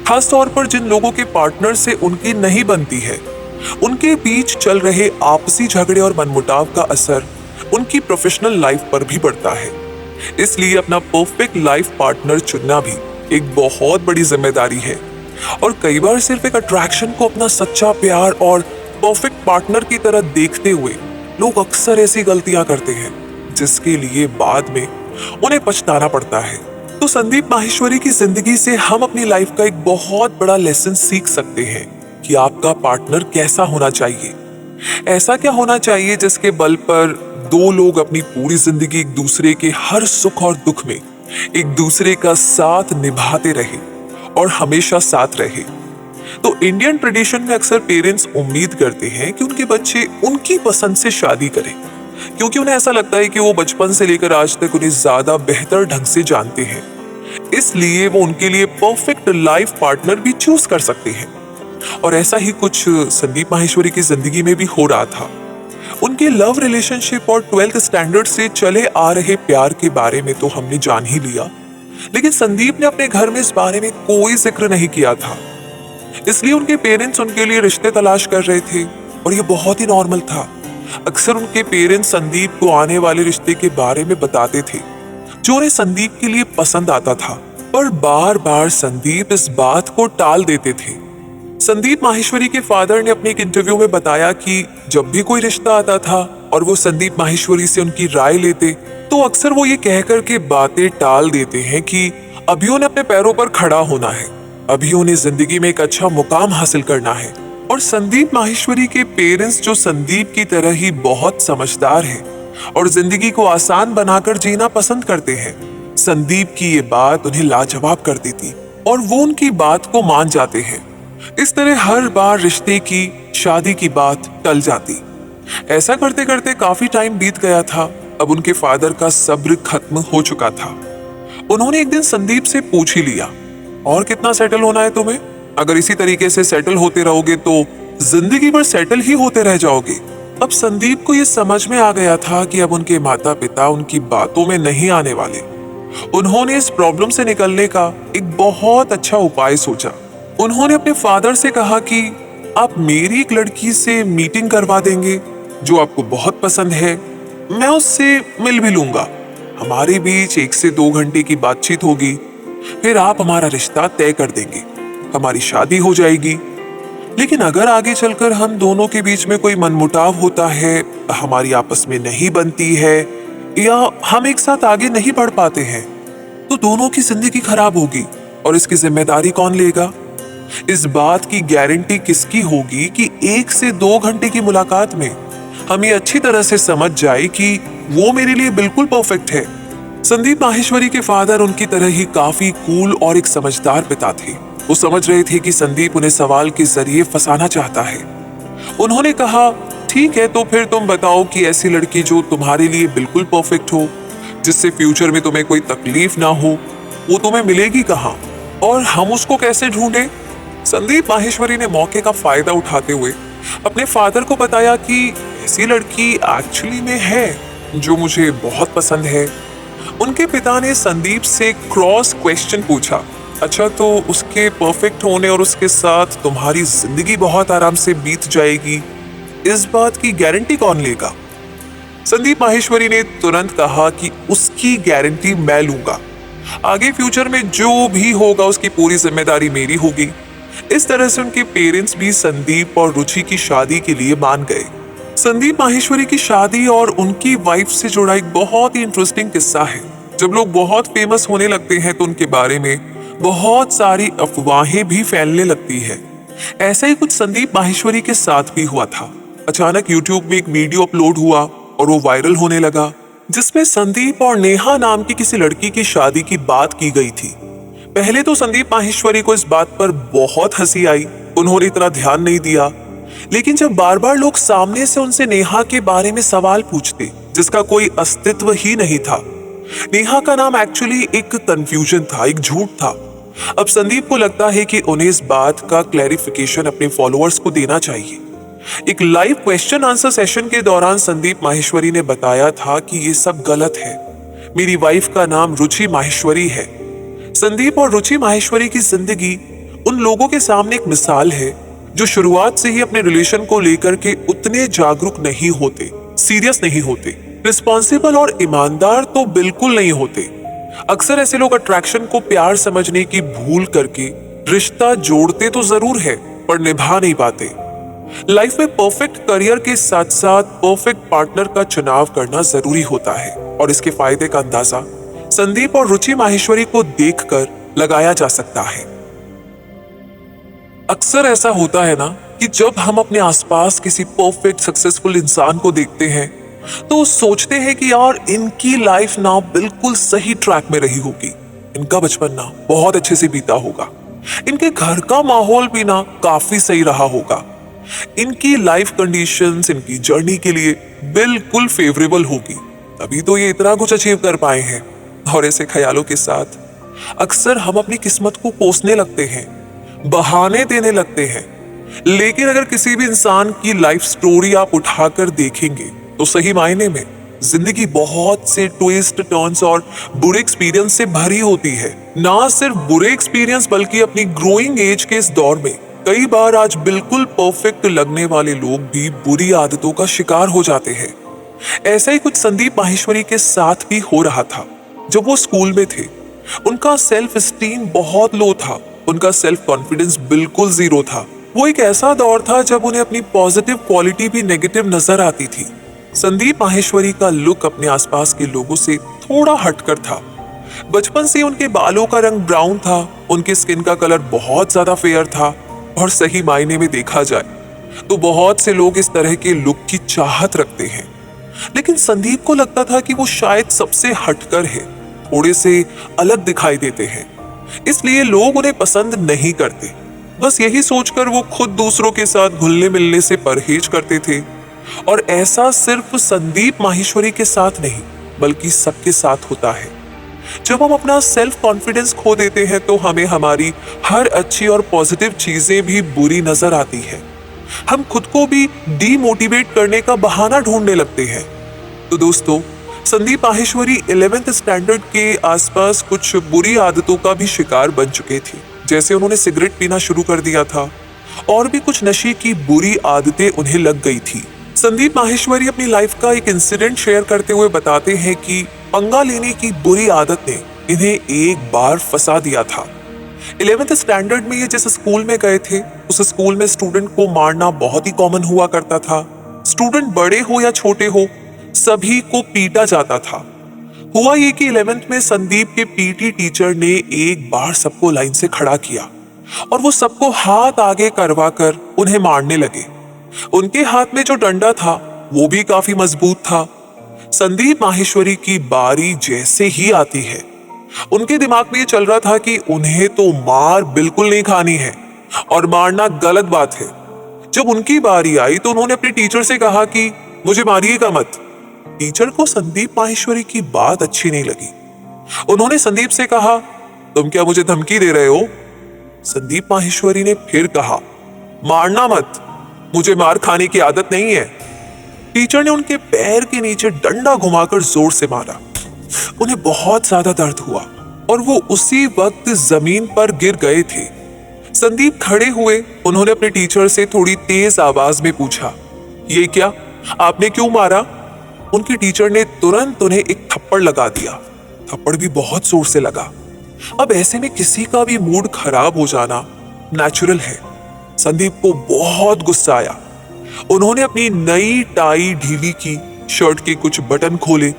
खास तौर पर जिन लोगों के पार्टनर से उनकी नहीं बनती है, उनके बीच चल रहे आपसी झगड़े और मनमुटाव का असर उनकी प्रोफेशनल लाइफ पर भी पड़ता है। इसलिए अपना परफेक्ट लाइफ पार्टनर चुनना भी एक बहुत बड़ी जिम्मेदारी है, और कई बार सिर्फ एक अट्रैक्शन को अपना सच्चा प्यार और परफेक्ट पार्टनर की तरह देखते हुए लोग अक्सर ऐसी गलतियां करते हैं, जिसके लिए बाद में उन्हें पछताना पड़ता है। तो संदीप माहेश्वरी की जिंदगी से हम अपनी लाइफ का एक बहुत बड़ा लेसन सीख सकते हैं कि आपका पार्टनर कैसा होना चाहिए। ऐसा क्या होना चाहिए जिसके बल पर 2 लोग अपनी पूरी जिंदगी एक दूसरे के हर सुख और दुख में एक दूसरे का साथ निभाते रहे और हमेशा साथ रहे। तो इंडियन ट्रेडिशन में अक्सर पेरेंट्स उम्मीद करते हैं कि उनके बच्चे उनकी पसंद से शादी करें, क्योंकि उन्हें ऐसा लगता है कि वो बचपन से लेकर आज तक उन्हें ज्यादा बेहतर ढंग से जानते हैं, इसलिए वो उनके लिए परफेक्ट लाइफ पार्टनर भी चूज कर सकते हैं। और ऐसा ही कुछ संदीप माहेश्वरी की जिंदगी में भी हो रहा था। उनके लव रिलेशनशिप और 12th स्टैंडर्ड से चले आ रहे प्यार के बारे में तो हमने जान ही लिया, लेकिन संदीप ने अपने घर में इस बारे में कोई जिक्र नहीं किया था, इसलिए उनके पेरेंट्स उनके लिए रिश्ते तलाश कर रहे थे, और ये बहुत ही नॉर्मल था। अक्सर उनके पेरेंट्स संदीप को आने वाले रिश्ते के बारे में बताते थे, जो उन्हें संदीप के लिए पसंद आता था, पर बार बार संदीप इस बात को टाल देते थे। संदीप माहेश्वरी के फादर ने अपने एक इंटरव्यू में बताया कि जब भी कोई रिश्ता आता था और वो संदीप माहेश्वरी से उनकी राय लेते, तो अक्सर वो ये कहकर के बातें टाल देते हैं कि अभी उन्हें अपने पैरों पर खड़ा होना है, अभी उन्हें जिंदगी में एक अच्छा मुकाम हासिल करना है। और संदीप माहेश्वरी के पेरेंट्स, जो संदीप की तरह ही बहुत समझदार हैं और जिंदगी को आसान बनाकर जीना पसंद करते हैं, संदीप की ये बात उन्हें लाजवाब कर देती और वो उनकी बात को मान जाते हैं। इस तरह हर बार रिश्ते की, शादी की बात टल जाती। ऐसा करते करते काफी टाइम बीत गया था। अब उनके फादर का सब्र खत्म हो चुका था। उन्होंने एक दिन संदीप से पूछ ही लिया, और कितना सेटल होना है तुम्हें? अगर इसी तरीके से सेटल होते रहोगे तो जिंदगी भर सेटल ही होते रह जाओगे। अब संदीप को ये समझ में आ गया था कि अब उनके माता पिता उनकी बातों में नहीं आने वाले। उन्होंने इस प्रॉब्लम से निकलने का एक बहुत अच्छा उपाय सोचा। उन्होंने अपने फादर से कहा कि आप मेरी एक लड़की से मीटिंग करवा देंगे जो आपको बहुत पसंद है। मैं उससे मिल भी लूंगा। हमारे बीच 1 से 2 घंटे की बातचीत होगी, फिर आप हमारा रिश्ता तय कर देंगे, हमारी शादी हो जाएगी। लेकिन अगर आगे चलकर हम दोनों के बीच में कोई मनमुटाव होता है, हमारी आपस में नहीं बनती है या हम एक साथ आगे नहीं बढ़ पाते हैं, तो दोनों की जिंदगी खराब होगी और इसकी जिम्मेदारी कौन लेगा? इस बात की गारंटी किसकी होगी कि 1 से 2 घंटे की मुलाकात में हम ये अच्छी तरह से समझ जाए कि वो मेरे लिए बिल्कुल परफेक्ट है। संदीप माहेश्वरी के फादर उनकी तरह ही काफी कूल और एक समझदार पिता थे। वो समझ रहे थे कि संदीप उन्हें सवाल के जरिए फंसाना चाहता है। उन्होंने कहा, ठीक है, तो फिर तुम बताओ कि ऐसी लड़की जो तुम्हारे लिए बिल्कुल परफेक्ट हो, जिससे फ्यूचर में तुम्हें कोई तकलीफ ना हो, वो तुम्हें मिलेगी कहाँ और हम उसको कैसे ढूंढे? संदीप माहेश्वरी ने मौके का फायदा उठाते हुए अपने फादर को बताया कि ऐसी लड़की एक्चुअली में है जो मुझे बहुत पसंद है। उनके पिता ने संदीप से क्रॉस क्वेश्चन पूछा, अच्छा तो उसके परफेक्ट होने और उसके साथ तुम्हारी जिंदगी बहुत आराम से बीत जाएगी, इस बात की गारंटी कौन लेगा? संदीप माहेश्वरी ने तुरंत कहा कि उसकी गारंटी मैं लूंगा। आगे फ्यूचर में जो भी होगा उसकी पूरी जिम्मेदारी मेरी होगी। इस तरह से उनके पेरेंट्स भी संदीप और रुचि की शादी के लिए मान गए। संदीप माहेश्वरी की शादी और उनकी वाइफ से जुड़ा एक बहुत ही इंटरेस्टिंग किस्सा है। जब लोग बहुत फेमस होने लगते हैं तो उनके बारे में बहुत सारी अफवाहें भी फैलने लगती है। ऐसा ही कुछ संदीप माहेश्वरी के साथ भी हुआ था। अचानक यूट्यूब में एक वीडियो अपलोड हुआ और वो वायरल होने लगा, जिसमें संदीप और नेहा नाम की किसी लड़की की शादी की बात की गई थी। पहले तो संदीप माहेश्वरी को इस बात पर बहुत हंसी आई, उन्होंने इतना ध्यान नहीं दिया। लेकिन जब बार बार लोग सामने से उनसे नेहा के बारे में सवाल पूछते जिसका कोई अस्तित्व ही नहीं था, नेहा का नाम एक्चुअली एक कंफ्यूजन था, एक झूठ था। अब संदीप को लगता है कि उन्हें इस बात का क्लैरिफिकेशन अपने फॉलोअर्स को देना चाहिए। एक लाइव क्वेश्चन आंसर सेशन के दौरान संदीप माहेश्वरी ने बताया था कि ये सब गलत है, मेरी वाइफ का नाम रुचि माहेश्वरी है। संदीप और रुचि माहेश्वरी की जिंदगी उन लोगों के सामने एक मिसाल है जो शुरुआत से ही अपने रिलेशन को लेकर के उतने जागरूक नहीं होते, सीरियस नहीं होते, रिस्पॉन्सिबल और ईमानदार तो बिल्कुल नहीं होते। अक्सर ऐसे लोग अट्रैक्शन को प्यार समझने की भूल करके रिश्ता जोड़ते तो जरूर है पर निभा नहीं पाते। लाइफ में परफेक्ट करियर के साथ साथ परफेक्ट पार्टनर का चुनाव करना जरूरी होता है और इसके फायदे का अंदाजा संदीप और रुचि माहेश्वरी को देखकर लगाया जा सकता है। अक्सर ऐसा होता है ना कि जब हम अपने आसपास किसी परफेक्ट सक्सेसफुल इंसान को देखते हैं तो सोचते हैं कि यार इनकी लाइफ ना बिल्कुल सही ट्रैक में रही होगी, इनका बचपन ना बहुत अच्छे से बीता होगा, इनके घर का माहौल भी ना काफी सही रहा होगा, इनकी लाइफ कंडीशंस इनकी जर्नी के लिए बिल्कुल फेवरेबल होगी, तभी तो ये इतना कुछ अचीव कर पाए हैं। और ऐसे ख्यालों के साथ अक्सर हम अपनी किस्मत को कोसने लगते हैं, बहाने देने लगते हैं। लेकिन अगर किसी भी इंसान की लाइफ स्टोरी आप उठाकर देखेंगे तो सही मायने में जिंदगी बहुत से ट्विस्ट टर्न्स और बुरे एक्सपीरियंस से भरी होती है। ना सिर्फ बुरे एक्सपीरियंस बल्कि अपनी ग्रोइंग एज के इस दौर में कई बार आज बिल्कुल परफेक्ट लगने वाले लोग भी बुरी आदतों का शिकार हो जाते हैं। ऐसा ही कुछ संदीप माहेश्वरी के साथ भी हो रहा था। जब वो स्कूल में थे उनका सेल्फ एस्टीम बहुत लो था, उनका सेल्फ कॉन्फिडेंस बिल्कुल जीरो था। वो एक ऐसा दौर था जब उन्हें अपनी पॉजिटिव क्वालिटी भी नेगेटिव नजर आती थी। संदीप माहेश्वरी का लुक अपने आसपास के लोगों से थोड़ा हटकर था। बचपन से उनके बालों का रंग ब्राउन था, उनकी स्किन का कलर बहुत ज्यादा फेयर था और सही मायने में देखा जाए तो बहुत से लोग इस तरह के लुक की चाहत रखते हैं। लेकिन संदीप को लगता था कि वो शायद सबसे हटकर है, थोड़े से अलग दिखाई देते हैं, इसलिए लोग उन्हें पसंद नहीं करते। बस यही सोचकर वो खुद दूसरों के साथ घुलने मिलने से परहेज करते थे। और ऐसा सिर्फ संदीप माहेश्वरी के साथ नहीं बल्कि सबके साथ होता है। जब हम अपना सेल्फ कॉन्फिडेंस खो देते हैं तो हमें हमारी हर अच्छी और पॉजिटिव चीजें भी बुरी नजर आती है। हम खुद को भी डीमोटिवेट करने का बहाना ढूंढने लगते हैं। तो दोस्तों, संदीप माहेश्वरी 11th स्टैंडर्ड के आसपास कुछ बुरी आदतों का भी शिकार बन चुके थे। जैसे उन्होंने सिगरेट पीना शुरू कर दिया था और भी कुछ नशे की बुरी आदतें उन्हें लग गई थी। संदीप माहेश्वरी अपनी लाइफ का एक इंसिडेंट शेयर करते हुए बताते हैं कि पंगा लेने की बुरी आदत ने इन्हें एक बार फंसा दिया था। 11th स्टैंडर्ड में ये जिस स्कूल में गए थे, उस स्कूल में स्टूडेंट को मारना बहुत ही कॉमन हुआ करता था। स्टूडेंट बड़े हो या छोटे हो, सभी को पीटा जाता था। हुआ ये कि 11th में संदीप के पीटी टीचर ने एक बार सबको लाइन से खड़ा किया और वो सबको हाथ आगे करवा कर उन्हें मारने लगे। उनके हाथ में जो डंडा था वो भी काफी मजबूत था। संदीप माहेश्वरी की बारी जैसे ही आती है, उनके दिमाग में ये चल रहा था कि उन्हें तो मार बिल्कुल नहीं खानी है और मारना गलत बात है। जब उनकी बारी आई तो उन्होंने अपने टीचर से कहा कि मुझे मारिएगा मत। टीचर को संदीप माहेश्वरी की बात अच्छी नहीं लगी। उन्होंने संदीप से कहा, तुम क्या मुझे धमकी दे रहे हो? संदीप माहेश्वरी ने फिर कहा, मारना मत, मुझे मार खाने की आदत नहीं है। टीचर ने उनके पैर के नीचे डंडा घुमाकर जोर से मारा। उन्हें बहुत ज्यादा दर्द हुआ और वो उसी वक्त जमीन पर गिर गए थे। संदीप खड़े हुए, उन्होंने अपने टीचर से थोड़ी तेज आवाज में पूछा, ये क्या, आपने क्यों मारा? उनके टीचर ने तुरंत उन्हें एक थप्पड़ लगा दिया। थप्पड़ भी बहुत जोर से लगा। अब ऐसे में किसी का भी मूड खराब हो जाना नेचुरल है। संदीप को बहुत गुस्सा आया। उन्होंने अपनी नई टाई ढीली की, शर्ट के कुछ बटन खोले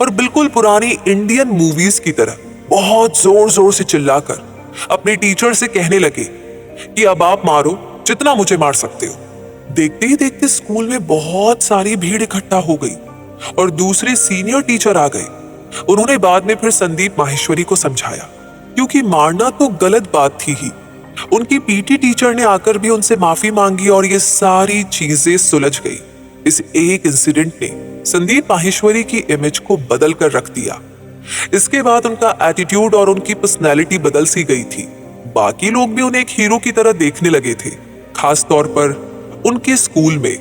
और बिल्कुल पुरानी इंडियन मूवीज की तरह बहुत जोर जोर से चिल्लाकर अपने टीचर से कहने लगे कि अब आप मारो जितना मुझे मार सकते हो। देखते ही देखते स्कूल में बहुत सारी भीड़ इकट्ठा हो गई और दूसरे सीनियर टीचर आ गए। उन्होंने बाद में फिर संदीप माहेश्वरी को समझाया, क्योंकि मारना तो गलत बात थी ही। उनकी पीटी टीचर ने आकर भी उनसे माफी मांगी और ये सारी चीजें सुलझ गई। इस एक इंसिडेंट ने संदीप माहेश्वरी की इमेज को बदल कर रख दिया। इसके बाद उनका एटीट्यूड और उनकी पर्सनैलिटी बदल सी गई थी। बाकी लोग भी उन्हें एक हीरो की तरह देखने लगे थे, खास तौर पर उनके स्कूल में।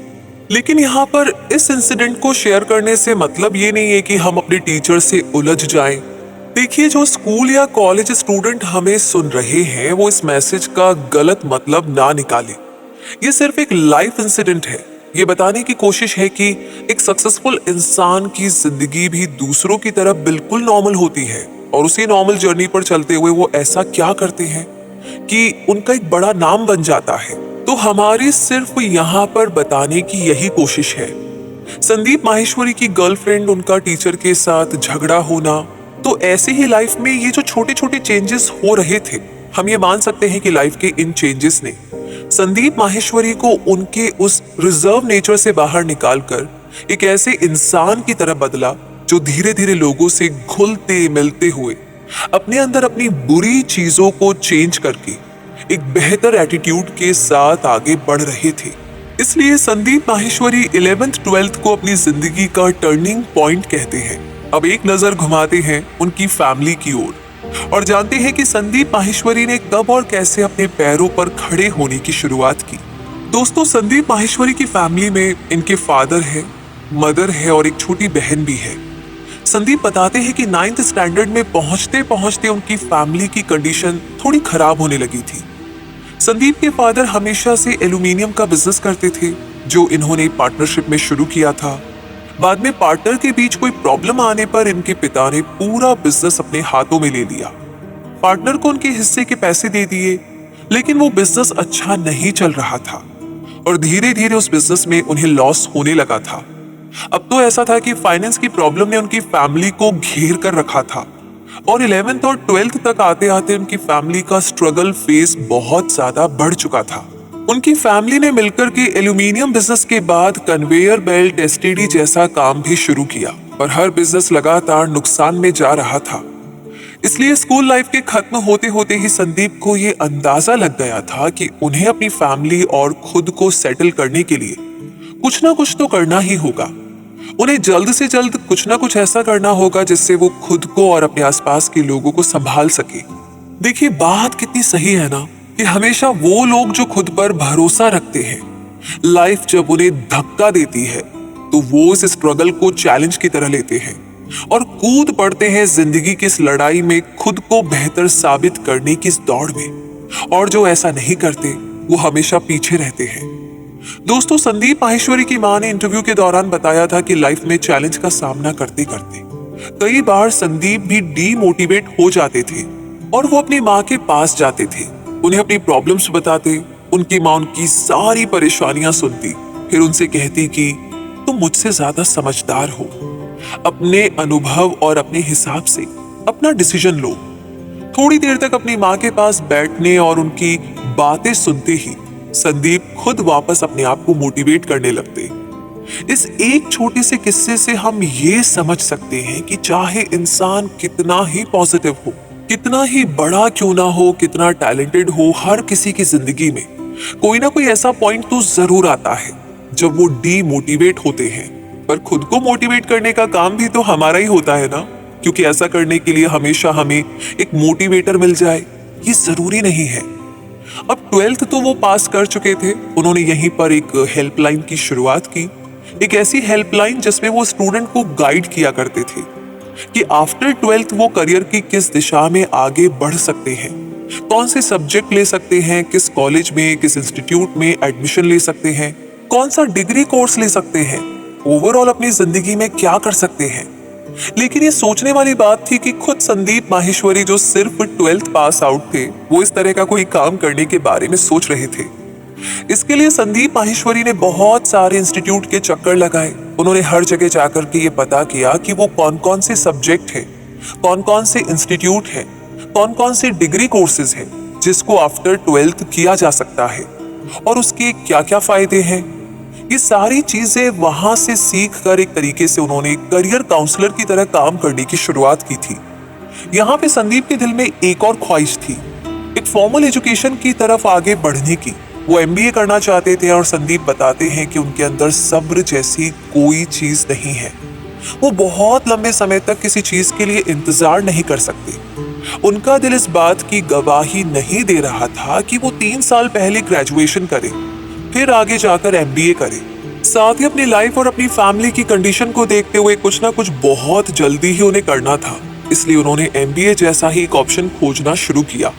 लेकिन यहाँ पर इस इंसिडेंट को शेयर करने से मतलब ये नहीं है कि हम अपने टीचर से उलझ जाएं। देखिए, जो स्कूल या कॉलेज स्टूडेंट हमें सुन रहे हैं वो इस मैसेज का गलत मतलब ना निकाले। ये सिर्फ एक लाइफ इंसिडेंट है। ये बताने की कोशिश है कि एक सक्सेसफुल इंसान की जिंदगी भी दूसरों की तरह बिल्कुल नॉर्मल होती है और उसी नॉर्मल जर्नी पर चलते हुए वो ऐसा क्या करते हैं कि उनका एक बड़ा नाम बन जाता है। तो हमारी सिर्फ यहाँ पर बताने की यही कोशिश है। संदीप माहेश्वरी की गर्लफ्रेंड, उनका टीचर के साथ झगड़ा होना, तो ऐसे ही लाइफ में ये जो छोटे छोटे चेंजेस हो रहे थे, हम ये मान सकते हैं कि लाइफ के इन चेंजेस ने संदीप माहेश्वरी को उनके उस रिजर्व नेचर से बाहर निकालकर एक ऐसे इंसान की तरह बदला जो धीरे धीरे लोगों से घुलते मिलते हुए अपने अंदर अपनी बुरी चीजों को चेंज करके एक बेहतर एटीट्यूड के साथ आगे बढ़ रहे थे। इसलिए संदीप माहेश्वरी 11th 12th को अपनी जिंदगी का टर्निंग पॉइंट कहते हैं। अब एक नजर घुमाते हैं उनकी फैमिली की ओर और जानते हैं कि संदीप माहेश्वरी ने कब और कैसे अपने पैरों पर खड़े होने की शुरुआत की। दोस्तों, संदीप माहेश्वरी की फैमिली में इनके फादर है, मदर है और एक छोटी बहन भी है। संदीप बताते हैं कि 9th स्टैंडर्ड में पहुंचते पहुंचते उनकी फैमिली की कंडीशन थोड़ी खराब होने लगी थी। संदीप के फादर हमेशा से एल्यूमिनियम का बिजनेस करते थे, जो इन्होंने पार्टनरशिप में शुरू किया था। बाद में पार्टनर के बीच कोई प्रॉब्लम आने पर इनके पिता ने पूरा बिजनेस अपने हाथों में ले लिया। पार्टनर को उनके हिस्से के पैसे दे दिए, लेकिन वो बिजनेस अच्छा नहीं चल रहा था और धीरे धीरे उस बिजनेस में उन्हें लॉस होने लगा था। अब तो ऐसा था कि फाइनेंस की प्रॉब्लम ने उनकी फैमिली को घेर कर रखा था और 11th और 12th तक आते आते उनकी फैमिली का स्ट्रगल फेज बहुत ज्यादा बढ़ चुका था। उनकी फैमिली ने मिलकर के एल्यूमिनियम बिजनेस के बाद कन्वेयर बेल्ट, एसटीडी जैसा काम भी शुरू किया, पर हर बिजनेस लगातार नुकसान में जा रहा था। इसलिए स्कूल लाइफ के खत्म होते होते ही संदीप को ये अंदाजा लग गया था कि उन्हें अपनी फैमिली और खुद को सेटल करने के लिए कुछ ना कुछ तो करना ही होगा। उन्हें जल्द से जल्द कुछ ना कुछ ऐसा करना होगा जिससे वो खुद को और अपने आसपास के लोगों को संभाल सके। देखिए, बात कितनी सही है ना, कि हमेशा वो लोग जो खुद पर भरोसा रखते हैं लाइफ जब उन्हें धक्का देती है तो वो इस स्ट्रगल को चैलेंज की तरह लेते हैं और कूद पड़ते हैं जिंदगी की इस लड़ाई में, खुद को बेहतर साबित करने की इस दौड़ में। और जो ऐसा नहीं करते वो हमेशा पीछे रहते हैं। दोस्तों, संदीप माहेश्वरी की मां ने इंटरव्यू के दौरान बताया था कि लाइफ में चैलेंज का सामना करते करते कई बार संदीप भी डीमोटिवेट हो जाते थे और वो अपनी माँ के पास जाते थे, उन्हें अपनी प्रॉब्लम्स बताते। उनकी माँ उनकी सारी परेशानियां सुनती, फिर उनसे कहती कि तुम मुझसे ज्यादा समझदार हो, अपने अनुभव और अपने हिसाब से अपना डिसीजन लो। थोड़ी देर तक अपनी माँ के पास बैठने और उनकी बातें सुनते ही संदीप खुद वापस अपने आप को मोटिवेट करने लगते। इस एक छोटे से किस्से से हम ये समझ सकते हैं कि चाहे इंसान कितना ही पॉजिटिव हो, कितना ही बड़ा क्यों ना हो, कितना टैलेंटेड हो, हर किसी की जिंदगी में कोई ना कोई ऐसा पॉइंट तो जरूर आता है जब वो डीमोटिवेट होते हैं। पर खुद को मोटिवेट करने का काम भी तो हमारा ही होता है ना, क्योंकि ऐसा करने के लिए हमेशा हमें एक मोटिवेटर मिल जाए ये जरूरी नहीं है। अब 12th तो वो पास कर चुके थे। उन्होंने यहीं पर एक हेल्पलाइन की शुरुआत की, एक ऐसी हेल्पलाइन जिसमें वो स्टूडेंट को गाइड किया करते थे कि आफ्टर 12th वो करियर की किस दिशा में आगे बढ़ सकते हैं, कौन से सब्जेक्ट ले सकते हैं, किस कॉलेज में, किस इंस्टीट्यूट में एडमिशन ले सकते हैं, कौन सा डिग्री कोर्स ले सकते हैं, ओवरऑल अपनी जिंदगी में क्या कर सकते हैं। लेकिन ये सोचने वाली बात थी कि खुद संदीप माहेश्वरी जो सिर्फ 12th पास आउट थे, वो इस तरह का कोई काम करने के बारे में सोच रहे थे। इसके लिए संदीप माहेश्वरी ने बहुत सारे इंस्टीट्यूट के चक्कर लगाए। उन्होंने हर जगह जाकर के ये पता किया कि वो कौन कौन से सब्जेक्ट हैं, कौन कौन से इंस्टीट्यूट हैं, कौन कौन से डिग्री कोर्सेज हैं जिसको आफ्टर 12th किया जा सकता है और उसके क्या क्या फायदे हैं। ये सारी चीजें वहां से सीख कर एक तरीके से उन्होंने करियर काउंसलर की तरह काम करने की शुरुआत की थी। यहाँ पे संदीप के दिल में एक और ख्वाहिश थी, एक फॉर्मल एजुकेशन की तरफ आगे बढ़ने की। वो एमबीए करना चाहते थे और संदीप बताते हैं कि उनके अंदर सब्र जैसी कोई चीज नहीं है। वो बहुत लंबे समय तक किसी चीज के लिए इंतजार नहीं कर सकते। उनका दिल इस बात की गवाही नहीं दे रहा था कि वो 3 साल पहले ग्रेजुएशन करे, फिर आगे जाकर एमबीए करे। साथ ही अपनी लाइफ और अपनी फैमिली की कंडीशन को देखते हुए कुछ ना कुछ बहुत जल्दी ही उन्हें करना था। इसलिए उन्होंने एमबीए जैसा ही एक ऑप्शन खोजना शुरू किया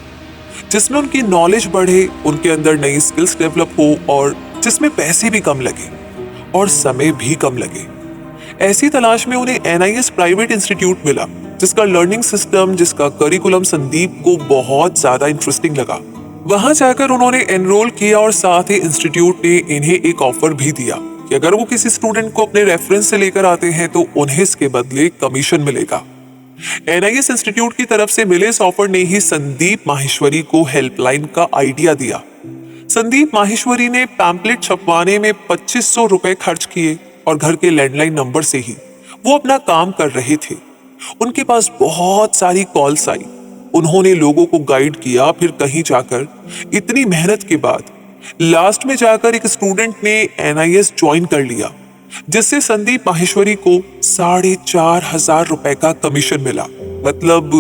जिसमें उनकी नॉलेज बढ़े, उनके अंदर नई स्किल्स डेवलप हो और जिसमें पैसे भी कम लगे और समय भी कम लगे। ऐसी तलाश में उन्हें एनआईएस प्राइवेट इंस्टीट्यूट मिला जिसका लर्निंग सिस्टम, जिसका करिकुलम संदीप को बहुत ज्यादा इंटरेस्टिंग लगा। वहां जाकर उन्होंने एनरोल किया और साथ ही इंस्टीट्यूट ने इन्हें एक ऑफर भी दिया कि अगर वो किसी स्टूडेंट को अपने रेफरेंस से लेकर आते हैं तो उन्हें इसके बदले कमीशन मिलेगा। एनआईएस इंस्टीट्यूट की तरफ से मिले इस ऑफर ने ही संदीप माहेश्वरी को हेल्पलाइन का आइडिया दिया। संदीप माहेश्वरी ने पैम्पलेट छपवाने में 2500 रुपए खर्च किए और घर के लैंडलाइन नंबर से ही वो अपना काम कर रहे थे। उनके पास बहुत सारी कॉल्स आई, उन्होंने लोगों को गाइड किया, फिर कहीं जाकर इतनी मेहनत के बाद लास्ट में जाकर एक स्टूडेंट ने एनआईएस ज्वाइन कर लिया जिससे संदीप माहेश्वरी को 4,500 रुपए का कमीशन मिला। मतलब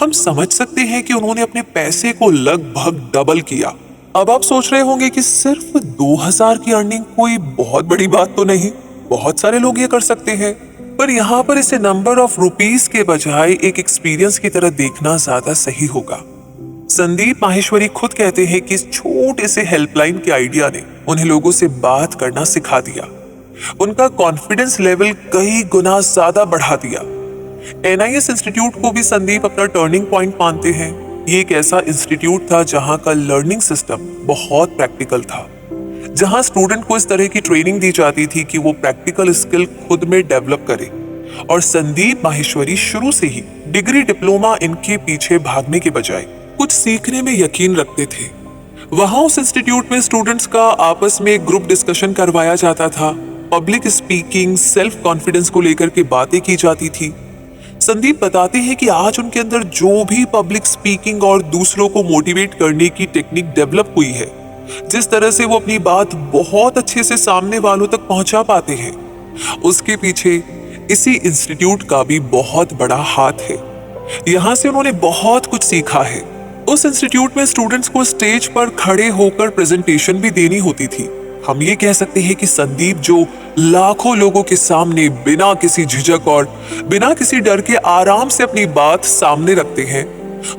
हम समझ सकते हैं कि उन्होंने अपने पैसे को लगभग डबल किया। अब आप सोच रहे होंगे कि सिर्फ 2,000 की अर्निंग कोई बहुत बड़ी बात तो नहीं, बहुत सारे लोग ये कर सकते हैं। पर यहाँ पर इसे नंबर ऑफ रुपीस के बजाय एक एक्सपीरियंस की तरह देखना ज्यादा सही होगा। संदीप माहेश्वरी खुद कहते हैं कि इस छोटे से हेल्पलाइन के आइडिया ने उन्हें लोगों से बात करना सिखा दिया, उनका कॉन्फिडेंस लेवल कई गुना ज्यादा बढ़ा दिया। एनआईएस इंस्टीट्यूट को भी संदीप अपना टर्निंग पॉइंट मानते हैं। ये एक ऐसा इंस्टीट्यूट था जहां का लर्निंग सिस्टम बहुत प्रैक्टिकल था, जहां स्टूडेंट को इस तरह की ट्रेनिंग दी जाती थी कि वो प्रैक्टिकल स्किल खुद में डेवलप करे। और संदीप माहेश्वरी शुरू से ही डिग्री डिप्लोमा इनके पीछे भागने के बजाय कुछ सीखने में यकीन रखते थे। वहां उस इंस्टीट्यूट में स्टूडेंट्स का आपस में ग्रुप डिस्कशन करवाया जाता था, पब्लिक स्पीकिंग, सेल्फ कॉन्फिडेंस को लेकर के बातें की जाती थी। संदीप बताते हैं कि आज उनके अंदर जो भी पब्लिक स्पीकिंग और दूसरों को मोटिवेट करने की टेक्निक डेवलप हुई है, जिस तरह से वो अपनी बात बहुत अच्छे से सामने वालों तक पहुंचा पाते हैं, उसके पीछे इसी इंस्टीट्यूट का भी बहुत बड़ा हाथ है। यहाँ से उन्होंने बहुत कुछ सीखा है। उस इंस्टीट्यूट में स्टूडेंट्स को स्टेज पर खड़े होकर प्रेजेंटेशन भी देनी होती थी। हम ये कह सकते हैं कि संदीप जो लाखों लोगों के सामने बिना किसी झिझक और बिना किसी डर के आराम से अपनी बात सामने रखते हैं,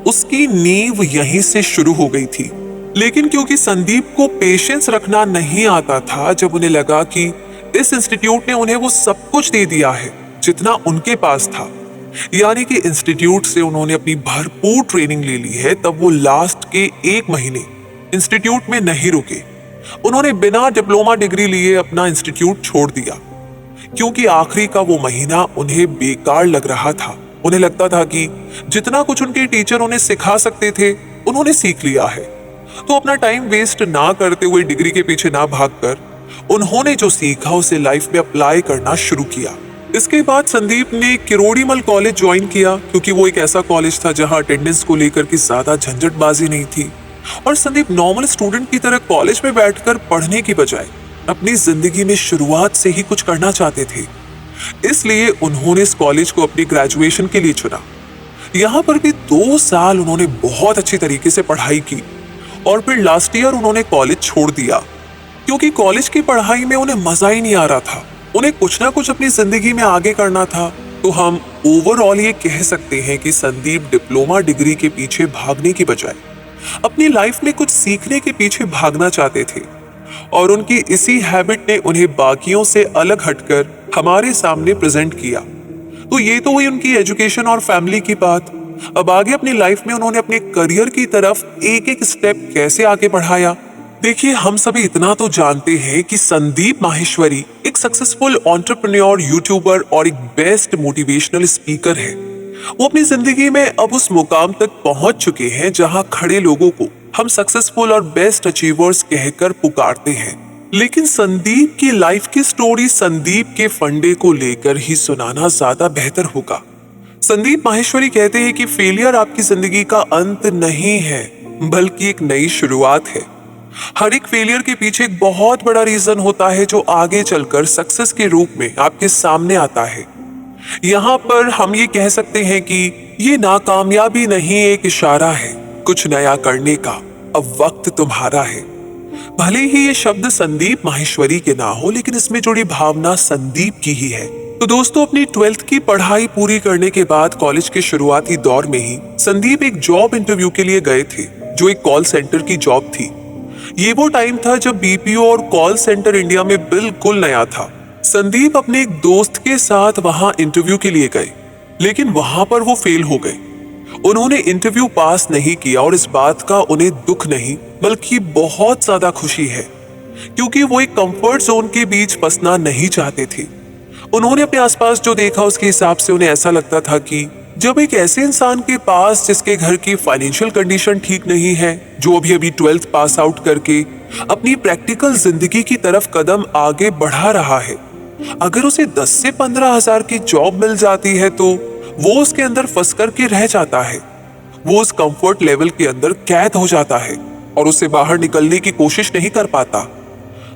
उसकी नींव यहीं से शुरू हो गई थी। लेकिन क्योंकि संदीप को पेशेंस रखना नहीं आता था, जब उन्हें लगा कि इस इंस्टीट्यूट ने उन्हें वो सब कुछ दे दिया है जितना उनके पास था, यानी कि इंस्टीट्यूट से उन्होंने अपनी भरपूर ट्रेनिंग ले ली है, तब वो लास्ट के 1 महीने इंस्टीट्यूट में नहीं रुके। उन्होंने बिना डिप्लोमा डिग्री लिए अपना इंस्टीट्यूट छोड़ दिया, क्योंकि आखिरी का वो महीना उन्हें बेकार लग रहा था। उन्हें लगता था कि जितना कुछ उनके टीचर उन्हें सिखा सकते थे उन्होंने सीख लिया है, तो अपना टाइम वेस्ट ना करते हुए, डिग्री के पीछे ना भागकर, उन्होंने जो सीखा उसे लाइफ में अप्लाई करना शुरू किया। इसके बाद संदीप ने किरोड़ीमल कॉलेज ज्वाइन किया, क्योंकि वो एक ऐसा कॉलेज था जहां अटेंडेंस को लेकर की ज्यादा झंझटबाजी नहीं थी और संदीप नॉर्मल स्टूडेंट की तरह कॉलेज में बैठकर पढ़ने की बजाय अपनी जिंदगी में शुरुआत से ही कुछ करना चाहते थे। इसलिए उन्होंने इस कॉलेज को अपनी ग्रेजुएशन के लिए चुना। यहाँ पर भी 2 साल उन्होंने बहुत अच्छी तरीके से पढ़ाई की और फिर लास्ट ईयर उन्होंने कॉलेज छोड़ दिया, क्योंकि कॉलेज की पढ़ाई में उन्हें मजा ही नहीं आ रहा था। उन्हें कुछ ना कुछ अपनी जिंदगी में आगे करना था। तो हम ओवरऑल ये कह सकते हैं कि संदीप डिप्लोमा डिग्री के पीछे भागने की बजाय अपनी लाइफ में कुछ सीखने के पीछे भागना चाहते थे, और उनकी इसी हैबिट ने उन्हें बाकियों से अलग हटकर हमारे सामने प्रेजेंट किया। तो ये तो हुई उनकी एजुकेशन और फैमिली की बात। अब आगे अपनी लाइफ में उन्होंने अपने करियर की तरफ एक एक स्टेप कैसे आगे बढ़ाया। देखिए, हम सभी इतना तो जानते हैं कि संदीप माहेश्वरी एक सक्सेसफुल एंटरप्रेन्योर, यूट्यूबर और एक बेस्ट मोटिवेशनल स्पीकर है। वो अपनी जिंदगी में अब उस मुकाम तक पहुंच चुके हैं जहां खड़े लोगों को हम सक्सेसफुल और बेस्ट अचीवर्स कहकर पुकारते हैं। लेकिन संदीप की लाइफ की स्टोरी संदीप के फंडे को लेकर ही सुनाना ज्यादा बेहतर होगा। संदीप माहेश्वरी कहते हैं कि फेलियर आपकी जिंदगी का अंत नहीं है, बल्कि एक नई शुरुआत है। हर एक फेलियर के पीछे एक बहुत बड़ा रीजन होता है जो आगे चलकर सक्सेस के रूप में आपके सामने आता है। यहाँ पर हम ये कह सकते हैं कि ये नाकामयाबी नहीं, एक इशारा है कुछ नया करने का। अब वक्त तुम्हारा है। भले ही ये शब्द संदीप माहेश्वरी के ना हो, लेकिन इसमें जुड़ी भावना संदीप की ही है। तो दोस्तों, अपनी 12th की पढ़ाई पूरी करने के बाद कॉलेज के शुरुआती दौर में ही संदीप एक जॉब इंटरव्यू के लिए गए थे, जो एक कॉल सेंटर की जॉब थी। ये वो टाइम था जब बीपीओ और कॉल सेंटर इंडिया में बिल्कुल नया था। संदीप अपने एक दोस्त के साथ वहां इंटरव्यू के लिए गए, लेकिन वहां पर वो फेल हो गए। उन्होंने इंटरव्यू पास नहीं किया और इस बात का उन्हें दुख नहीं बल्कि बहुत ज्यादा खुशी है, क्योंकि वो एक कंफर्ट जोन के बीच फंसना नहीं चाहते थे। उन्होंने अपने आसपास जो देखा उसके हिसाब से उन्हें ऐसा लगता था कि जब एक ऐसे इंसान के पास जिसके घर की फाइनेंशियल कंडीशन ठीक नहीं है, जो अभी अभी 12th पास आउट करके अपनी प्रैक्टिकल जिंदगी की तरफ कदम आगे बढ़ा रहा है, अगर उसे 10 से 15 हजार की जॉब मिल जाती है तो वो उसके अंदर फंस करके रह जाता है। वो उस कंफर्ट लेवल के अंदर कैद हो जाता है और उससे बाहर निकलने की कोशिश नहीं कर पाता।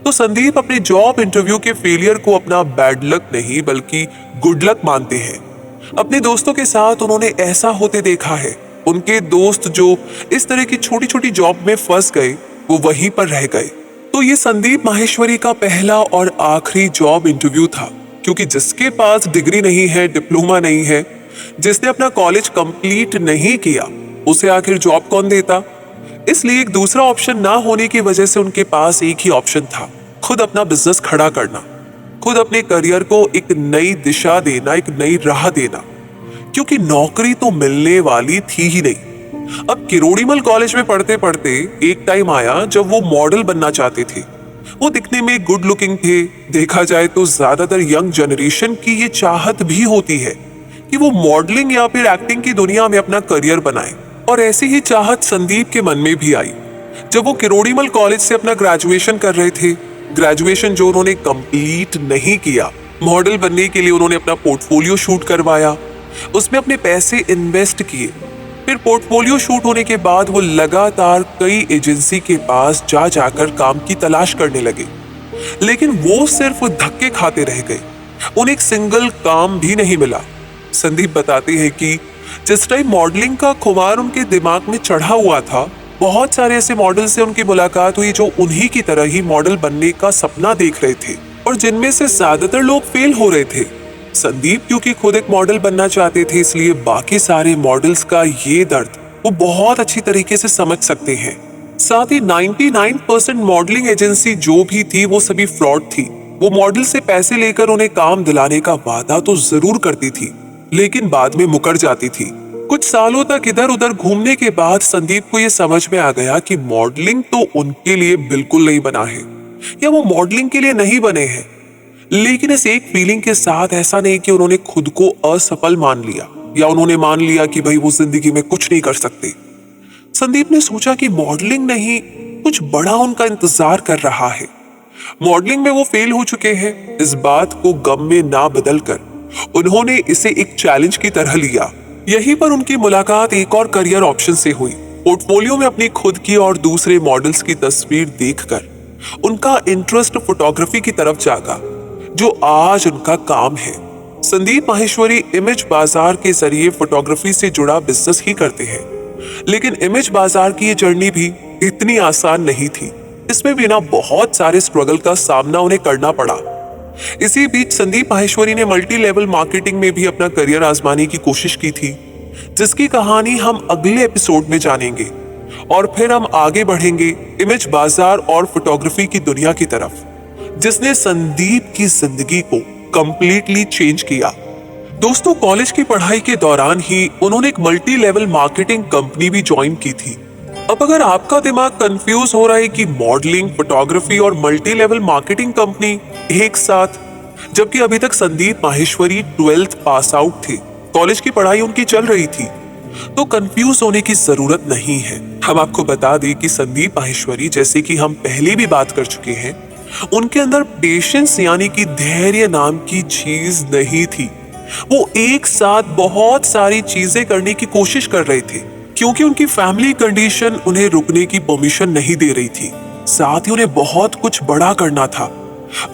तो संदीप अपने जॉब इंटरव्यू के फेलियर को अपना बैड लक नहीं बल्कि गुड लक मानते हैं। अपने दोस्तों के साथ उन्होंने ऐसा होते देखा है। उनके दोस्त जो इस तरह की छोटी छोटी जॉब में फंस गए, वो वहीं पर रह गए। तो ये संदीप माहेश्वरी का पहला और आखिरी जॉब इंटरव्यू था, क्योंकि जिसके पास डिग्री नहीं है, डिप्लोमा नहीं है, जिसने अपना कॉलेज कंप्लीट नहीं किया, उसे आखिर जॉब कौन देता। इसलिए एक दूसरा ऑप्शन ना होने की वजह से उनके पास एक ही ऑप्शन था, खुद अपना बिजनेस खड़ा करना, खुद अपने करियर को एक नई दिशा देना, एक नई राह देना, क्योंकि नौकरी तो मिलने वाली थी ही नहीं। अब किरोड़ीमल कॉलेज में पढ़ते पढ़ते एक टाइम आया जब वो मॉडल बनना चाहते थे। वो दिखने में गुड लुकिंग थे। देखा जाए तो ज्यादातर यंग जनरेशन की ये चाहत भी होती है कि वो मॉडलिंग या फिर एक्टिंग की दुनिया में अपना करियर बनाए, और ऐसी ही चाहत संदीप के मन में भी आई जब वो किरोड़ीमल कॉलेज से अपना ग्रेजुएशन कर रहे थे। ग्रेजुएशन जो उन्होंने कंप्लीट नहीं किया, मॉडल बनने के लिए उन्होंने अपना पोर्टफोलियो शूट करवाया, उसमें अपने पैसे इन्वेस्ट किए। फिर पोर्टफोलियो शूट होने के बाद वो लगातार कई एजेंसी के पास जा जाकर काम की तलाश करने लगे, लेकिन वो सिर्फ धक्के खाते रह गए। उन्हें एक सिंगल काम भी नहीं मिला। संदीप बताते हैं कि जिस टाइम मॉडलिंग का खुमार उनके दिमाग में चढ़ा हुआ था, बहुत सारे ऐसे मॉडल से उनकी मुलाकात हुई जो उन्हीं की तरह ही मॉडल बनने का सपना देख रहे थे और जिनमें से ज्यादातर लोग फेल हो रहे थे। संदीप क्योंकि खुद एक मॉडल बनना चाहते थे, इसलिए बाकी सारे मॉडल्स का ये दर्द वो बहुत अच्छी तरीके से समझ सकते हैं। साथ ही 99% मॉडलिंग एजेंसी जो भी थी वो सभी फ्रॉड थी। वो मॉडल से पैसे लेकर उन्हें काम दिलाने का वादा तो जरूर करती थी, लेकिन बाद में मुकर जाती थी। कुछ सालों तक इधर उधर घूमने के बाद संदीप को यह समझ में आ गया कि मॉडलिंग तो उनके लिए बिल्कुल नहीं बना है, या वो मॉडलिंग के लिए नहीं बने हैं। लेकिन इस एक फीलिंग के साथ ऐसा नहीं कि उन्होंने खुद को असफल मान लिया या उन्होंने मान लिया कि भाई वो जिंदगी में कुछ नहीं कर सकते। संदीप ने सोचा कि मॉडलिंग नहीं, कुछ बड़ा उनका इंतजार कर रहा है। मॉडलिंग में वो फेल हो चुके हैं, इस बात को गम में ना बदलकर उन्होंने इसे एक चैलेंज की तरह लिया। यहीं पर उनकी मुलाकात एक और करियर ऑप्शन से हुई। पोर्टफोलियो में अपनी खुद की और दूसरे मॉडल्स की तस्वीर देखकर उनका इंटरेस्ट फोटोग्राफी की तरफ जागा, जो आज उनका काम है। संदीप माहेश्वरी इमेज बाजार के जरिए फोटोग्राफी से जुड़ा बिजनेस ही करते हैं, लेकिन इमेज बाजार की ये जर्नी भी इतनी आसान नहीं थी। इसमें भी ना बहुत सारे स्ट्रगल का सामना उन्हें करना पड़ा। इसी बीच संदीप माहेश्वरी ने मल्टी लेवल मार्केटिंग में भी अपना करियर आजमाने की कोशिश की थी, जिसकी कहानी हम अगले एपिसोड में जानेंगे। और फिर हम आगे बढ़ेंगे इमेज बाजार और फोटोग्राफी की दुनिया की तरफ, जिसने संदीप की जिंदगी को कंप्लीटली चेंज किया। दोस्तों, कॉलेज की पढ़ाई के दौरान ही उन्होंने एक मल्टी लेवल मार्केटिंग कंपनी भी ज्वाइन की थी। अब अगर आपका दिमाग कंफ्यूज हो रहा है कि मॉडलिंग, फोटोग्राफी और मल्टी लेवल मार्केटिंग कंपनी एक साथ, जबकि अभी तक Sandeep Maheshwari 12th pass out थे, कॉलेज की पढ़ाई उनकी चल रही थी, तो कंफ्यूज होने की जरूरत नहीं है। हम आपको बता दें कि संदीप माहेश्वरी, जैसे कि हम पहले भी बात कर चुके हैं, उनके अंदर पेशेंस यानी कि धैर्य नाम की चीज नहीं थी। वो एक साथ बहुत सारी चीजें करने की कोशिश कर रहे थे, क्योंकि उनकी फैमिली कंडीशन उन्हें रुकने की परमिशन नहीं दे रही थी। साथ ही उन्हें बहुत कुछ बड़ा करना था।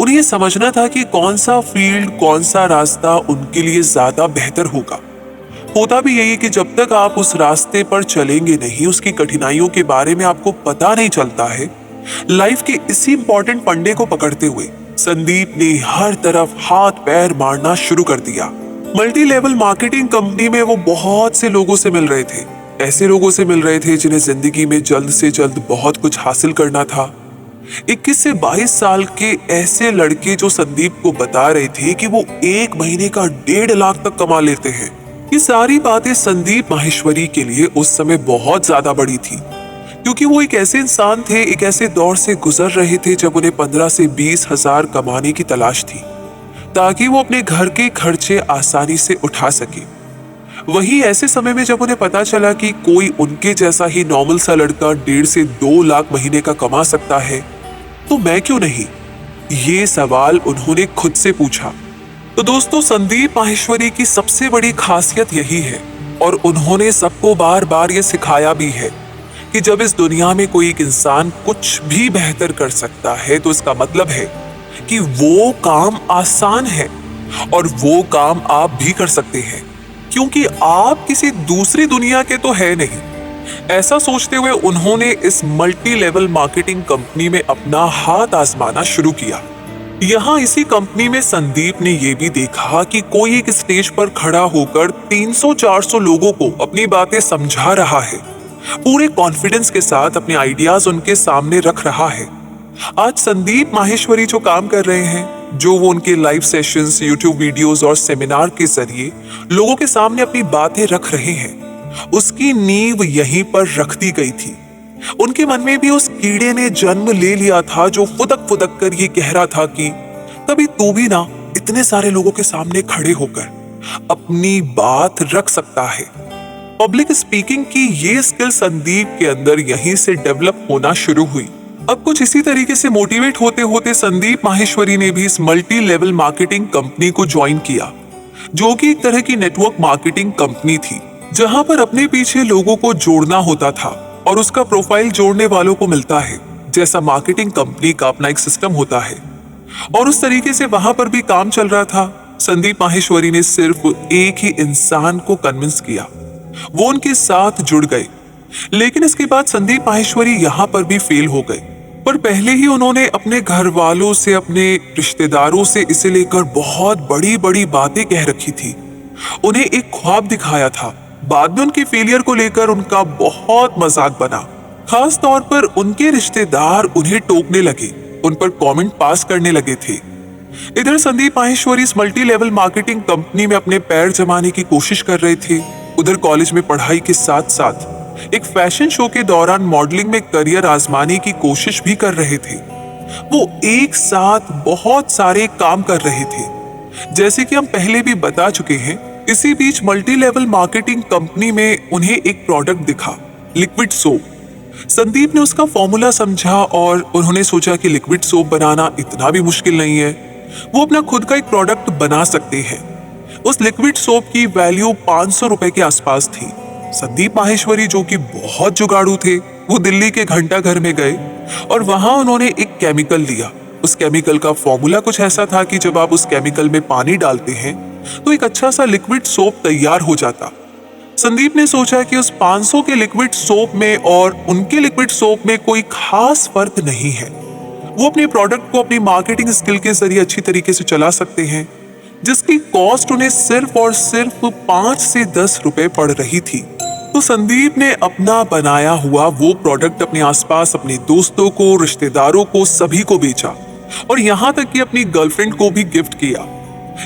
उन्हें यह समझना था कि कौन सा फील्ड, कौन सा रास्ता उनके लिए ज्यादा बेहतर होगा। होता भी यही कि जब तक आप उस रास्ते पर चलेंगे नहीं, उसकी कठिनाइयों के बारे में आपको पता नहीं चलता है। लाइफ के इसी इंपॉर्टेंट फंडे को पकड़ते हुए संदीप ने हर तरफ हाथ पैर मारना शुरू कर दिया। मल्टी लेवल मार्केटिंग कंपनी में वो बहुत से लोगों से मिल रहे थे, ऐसे लोगों से मिल रहे थे जिन्हें जिंदगी में जल्द से जल्द बहुत कुछ हासिल करना था। 21 से 22 साल के ऐसे लड़के जो संदीप को बता रहे थे कि वो एक महीने का 1.5 लाख तक कमा लेते हैं। ये सारी बातें संदीप माहेश्वरी के लिए उस समय बहुत ज्यादा बड़ी थी, क्योंकि वो एक ऐसे इंसान थे, एक ऐसे दौर से गुजर रहे थे जब उन्हें 15 से 20 हजार कमाने की तलाश थी, ताकि वो अपने घर के खर्चे आसानी से उठा सके। वही ऐसे समय में जब उन्हें पता चला कि कोई उनके जैसा ही नॉर्मल सा लड़का 1.5 से 2 लाख महीने का कमा सकता है, तो मैं क्यों नहीं, ये सवाल उन्होंने खुद से पूछा। तो दोस्तों, संदीप माहेश्वरी की सबसे बड़ी खासियत यही है, और उन्होंने सबको बार बार ये सिखाया भी है कि जब इस दुनिया में कोई एक इंसान कुछ भी बेहतर कर सकता है, तो इसका मतलब है कि वो काम आसान है और वो काम आप भी कर सकते हैं, क्योंकि आप किसी दूसरी दुनिया के तो है नहीं। ऐसा सोचते हुए उन्होंने इस मल्टी लेवल मार्केटिंग कंपनी में अपना हाथ आजमाना शुरू किया। यहाँ इसी कंपनी में संदीप ने यह भी देखा कि कोई एक स्टेज पर खड़ा होकर 300-400 लोगों को अपनी बातें समझा रहा है, पूरे कॉन्फिडेंस के साथ अपने आइडियाज उनके सामने रख रहा है। आज संदीप माहेश्वरी जो काम कर रहे हैं, जो वो उनके लाइव सेशंस, यूट्यूब वीडियोस और सेमिनार के जरिए लोगों के सामने अपनी बातें रख रहे हैं, उसकी नींव यहीं पर रख दी गई थी। उनके मन में भी उस कीड़े ने जन्म ले लिया था जो फुदक फुदक कर ये कह रहा था कि कभी तू भी ना इतने सारे लोगों के सामने खड़े होकर अपनी बात रख सकता है। पब्लिक स्पीकिंग की ये स्किल संदीप के अंदर यहीं से डेवलप होना शुरू हुई। अब कुछ इसी तरीके से मोटिवेट होते होते संदीप माहेश्वरी ने भी इस मल्टी लेवल मार्केटिंग कंपनी को ज्वाइन किया, जो कि एक तरह की नेटवर्क मार्केटिंग कंपनी थी, जहां पर अपने पीछे लोगों को जोड़ना होता था और उसका प्रोफाइल जोड़ने वालों को मिलता है, जैसा मार्केटिंग कंपनी का अपना एक सिस्टम होता है। और उस तरीके से वहां पर भी काम चल रहा था। संदीप माहेश्वरी ने सिर्फ एक ही इंसान को कन्विंस किया, वो उनके साथ जुड़ गए। लेकिन इसके बाद संदीप माहेश्वरी यहाँ पर भी फेल हो गए। पर पहले ही उन्होंने अपने घर वालों से, अपने रिश्तेदारों से इसे लेकर बहुत बड़ी बड़ी बातें कह रखी थी। उन्हें एक ख्वाब दिखाया था। बाद में उनके फेलियर को लेकर उनका बहुत मजाक बना। खास तौर पर उनके रिश्तेदार उन्हें टोकने लगे, उन पर कमेंट पास करने लगे थे। इधर संदीप माहेश्वरी इस मल्टी लेवल मार्केटिंग कंपनी में अपने पैर जमाने की कोशिश कर रहे थे। उधर कॉलेज में पढ़ाई के साथ साथ एक फैशन शो के दौरान मॉडलिंग में करियर आजमाने की कोशिश भी कर रहे थे। वो एक साथ बहुत सारे काम कर रहे थे, जैसे कि हम पहले भी बता चुके हैं। इसी बीच मल्टी लेवल मार्केटिंग कंपनी में उन्हें एक प्रोडक्ट दिखा, लिक्विड सोप। संदीप ने उसका फॉर्मूला समझा और उन्होंने सोचा कि लिक्विड सोप बनाना इतना भी मुश्किल नहीं है, वो अपना खुद का एक प्रोडक्ट बना सकते हैं। उस लिक्विड सोप की वैल्यू 500 रुपए के आसपास थी। संदीप माहेश्वरी, जो कि बहुत जुगाड़ू थे, वो दिल्ली के घंटा घर में गए और वहां उन्होंने एक केमिकल लिया। उस केमिकल का फॉर्मूला कुछ ऐसा था कि जब आप उस केमिकल में पानी डालते हैं तो एक अच्छा सा लिक्विड सोप तैयार हो जाता। संदीप ने सोचा कि उस 500 के लिक्विड सोप में और उनके लिक्विड सोप में कोई खास फर्क नहीं है। वो अपने प्रोडक्ट को अपनी मार्केटिंग स्किल के जरिए अच्छी तरीके से चला सकते हैं, जिसकी कॉस्ट उन्हें सिर्फ और सिर्फ 5 से 10 रुपए पड़ रही थी। तो संदीप ने अपना बनाया हुआ वो प्रोडक्ट अपने आसपास अपने दोस्तों को, रिश्तेदारों को, सभी को बेचा और यहाँ तक कि अपनी गर्लफ्रेंड को भी गिफ्ट किया।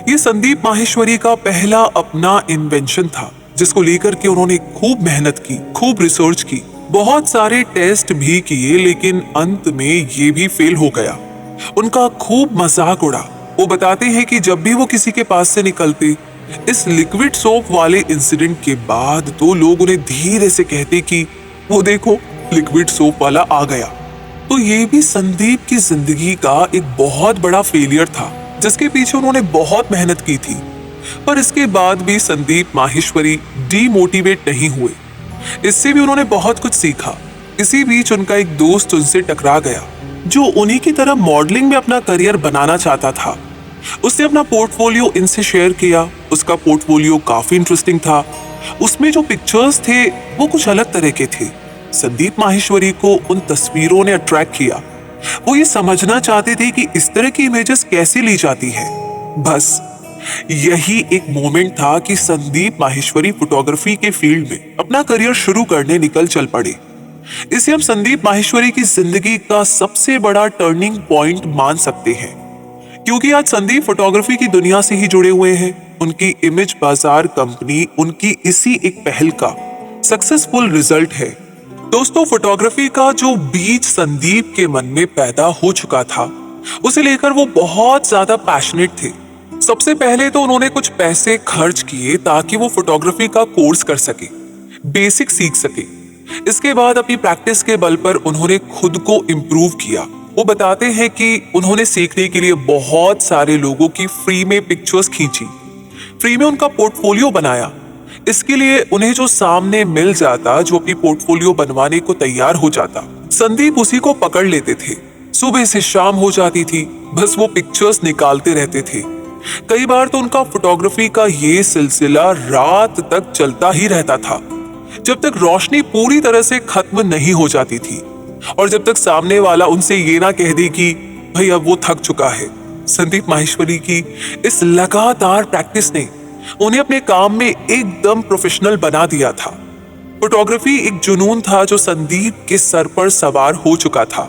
ये संदीप माहेश्वरी का पहला अपना इन्वेंशन था, जिसको लेकर के उन्होंने खूब मेहनत की, खूब रिसर्च की, बहुत सारे टेस्ट भी किए, लेकिन अंत में ये भी फेल हो गया। उनका खूब मजाक उड़ा। वो बताते हैं कि जब भी वो किसी के पास से निकलते इस लिक्विड सोप वाले इंसिडेंट के बाद, तो लोग उन्हें धीरे से कहते कि वो देखो, लिक्विड सोप वाला आ गया। तो ये भी संदीप की जिंदगी का एक बहुत बड़ा फेलियर था, जिसके पीछे उन्होंने बहुत मेहनत की थी। पर इसके बाद भी संदीप माहेश्वरी डीमोटिवेट नहीं हुए। इससे भी उन्होंने बहुत कुछ सीखा। इसी बीच उनका एक दोस्त उनसे टकरा गया, जो उन्हीं की तरह मॉडलिंग में अपना करियर बनाना चाहता था। उसने अपना पोर्टफोलियो इनसे शेयर किया। उसका पोर्टफोलियो काफी इंटरेस्टिंग था। उसमें जो पिक्चर्स थे वो कुछ अलग तरह के थे। संदीप माहेश्वरी को उन तस्वीरों ने अट्रैक्ट किया। वो ये समझना चाहते थे कि इस तरह की इमेजेस कैसे ली जाती है। बस यही एक मोमेंट था कि संदीप माहेश्वरी फोटोग्राफी के फील्ड में अपना करियर शुरू करने निकल चल पड़े। इसे हम संदीप माहेश्वरी की जिंदगी का सबसे बड़ा टर्निंग पॉइंट मान सकते हैं, क्योंकि आज संदीप फोटोग्राफी की दुनिया से ही जुड़े हुए हैं। उनकी इमेज बाजार कंपनी उनकी इसी एक पहल का सक्सेसफुल रिजल्ट है। दोस्तों, फोटोग्राफी का जो बीज संदीप के मन में पैदा हो चुका था, उसे लेकर वो बहुत ज्यादा पैशनेट थे। सबसे पहले तो उन्होंने कुछ पैसे खर्च किए ताकि वो फोटोग्राफी का कोर्स कर सके, बेसिक सीख सके। इसके बाद अपनी प्रैक्टिस के बल पर उन्होंने खुद को इम्प्रूव किया। वो बताते हैं कि उन्होंने सीखने के लिए बहुत सारे लोगों की फ्री में पिक्चर्स खींची, फ्री में उनका पोर्टफोलियो बनाया। इसके लिए उन्हें जो सामने मिल जाता, जो अपनी पोर्टफोलियो बनवाने को तैयार हो जाता, संदीप उसी को पकड़ लेते थे। सुबह से शाम हो जाती थी, बस वो पिक्चर्स निकालते रहते थे। कई बार तो उनका फोटोग्राफी का ये सिलसिला रात तक चलता ही रहता था, जब तक रोशनी पूरी तरह से खत्म नहीं हो जाती थी और जब तक सामने वाला उनसे ये ना कह दे कि भाई अब वो थक चुका है। संदीप माहेश्वरी की इस लगातार प्रैक्टिस ने उन्हें अपने काम में एकदम प्रोफेशनल बना दिया था। फोटोग्राफी एक जुनून था जो संदीप के सर पर सवार हो चुका था।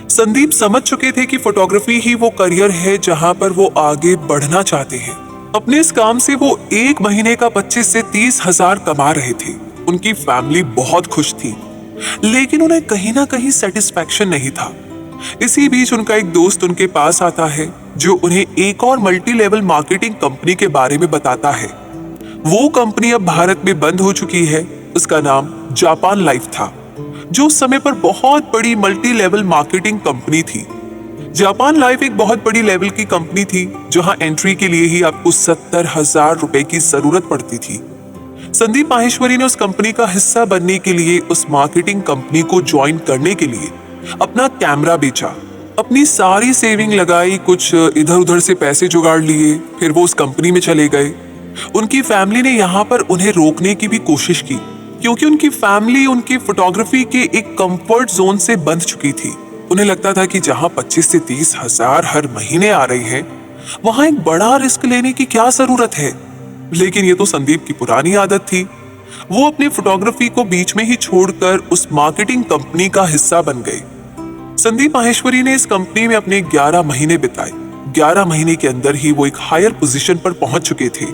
संदीप समझ चुके थे कि फोटोग्राफी ही वो करियर है जहां पर वो आगे बढ़ना चाहते हैं। अपने इस काम से वो एक महीने का 25 से 30 हजार कमा रहे थे। उनकी फैमिली बहुत खुश थी, लेकिन उन्हें कहीं ना कहीं सेटिस्फैक्शन नहीं था। इसी बीच उनका एक दोस्त उनके पास आता है, जो उन्हें एक और मल्टी लेवल मार्केटिंग कंपनी के बारे में बताता है। वो कंपनी अब भारत में बंद हो चुकी है। उसका नाम जापान लाइफ था, जो उस समय पर बहुत बड़ी मल्टी लेवल मार्केटिंग कंपनी थी। जापान लाइफ एक बहुत बड़ी लेवल की कंपनी थी, जहां एंट्री के लिए ही आपको 70,000 रुपए की जरूरत पड़ती थी। संदीप माहेश्वरी ने उस कंपनी का हिस्सा बनने के लिए, उस मार्केटिंग कंपनी को ज्वाइन करने के लिए अपना कैमरा बेचा, अपनी सारी सेविंग लगाई, कुछ इधर उधर से पैसे जुगाड़ लिए, फिर वो उस कंपनी में चले गए। उनकी फैमिली ने यहाँ पर उन्हें रोकने की भी कोशिश की, क्योंकि उनकी फैमिली उनकी फोटोग्राफी के एक कंफर्ट जोन से बंध चुकी थी। उन्हें लगता था कि जहां 25 से 30 हजार हर महीने आ रही है, वहां एक बड़ा रिस्क लेने की क्या जरूरत है। लेकिन ये तो संदीप की पुरानी आदत थी। वो अपनी फोटोग्राफी को बीच में ही छोड़कर उस मार्केटिंग कंपनी का हिस्सा बन गए। संदीप माहेश्वरी ने इस कंपनी में अपने 11 महीने बिताए। 11 महीने के अंदर ही वो एक हायर पोजीशन पर पहुंच चुके थे,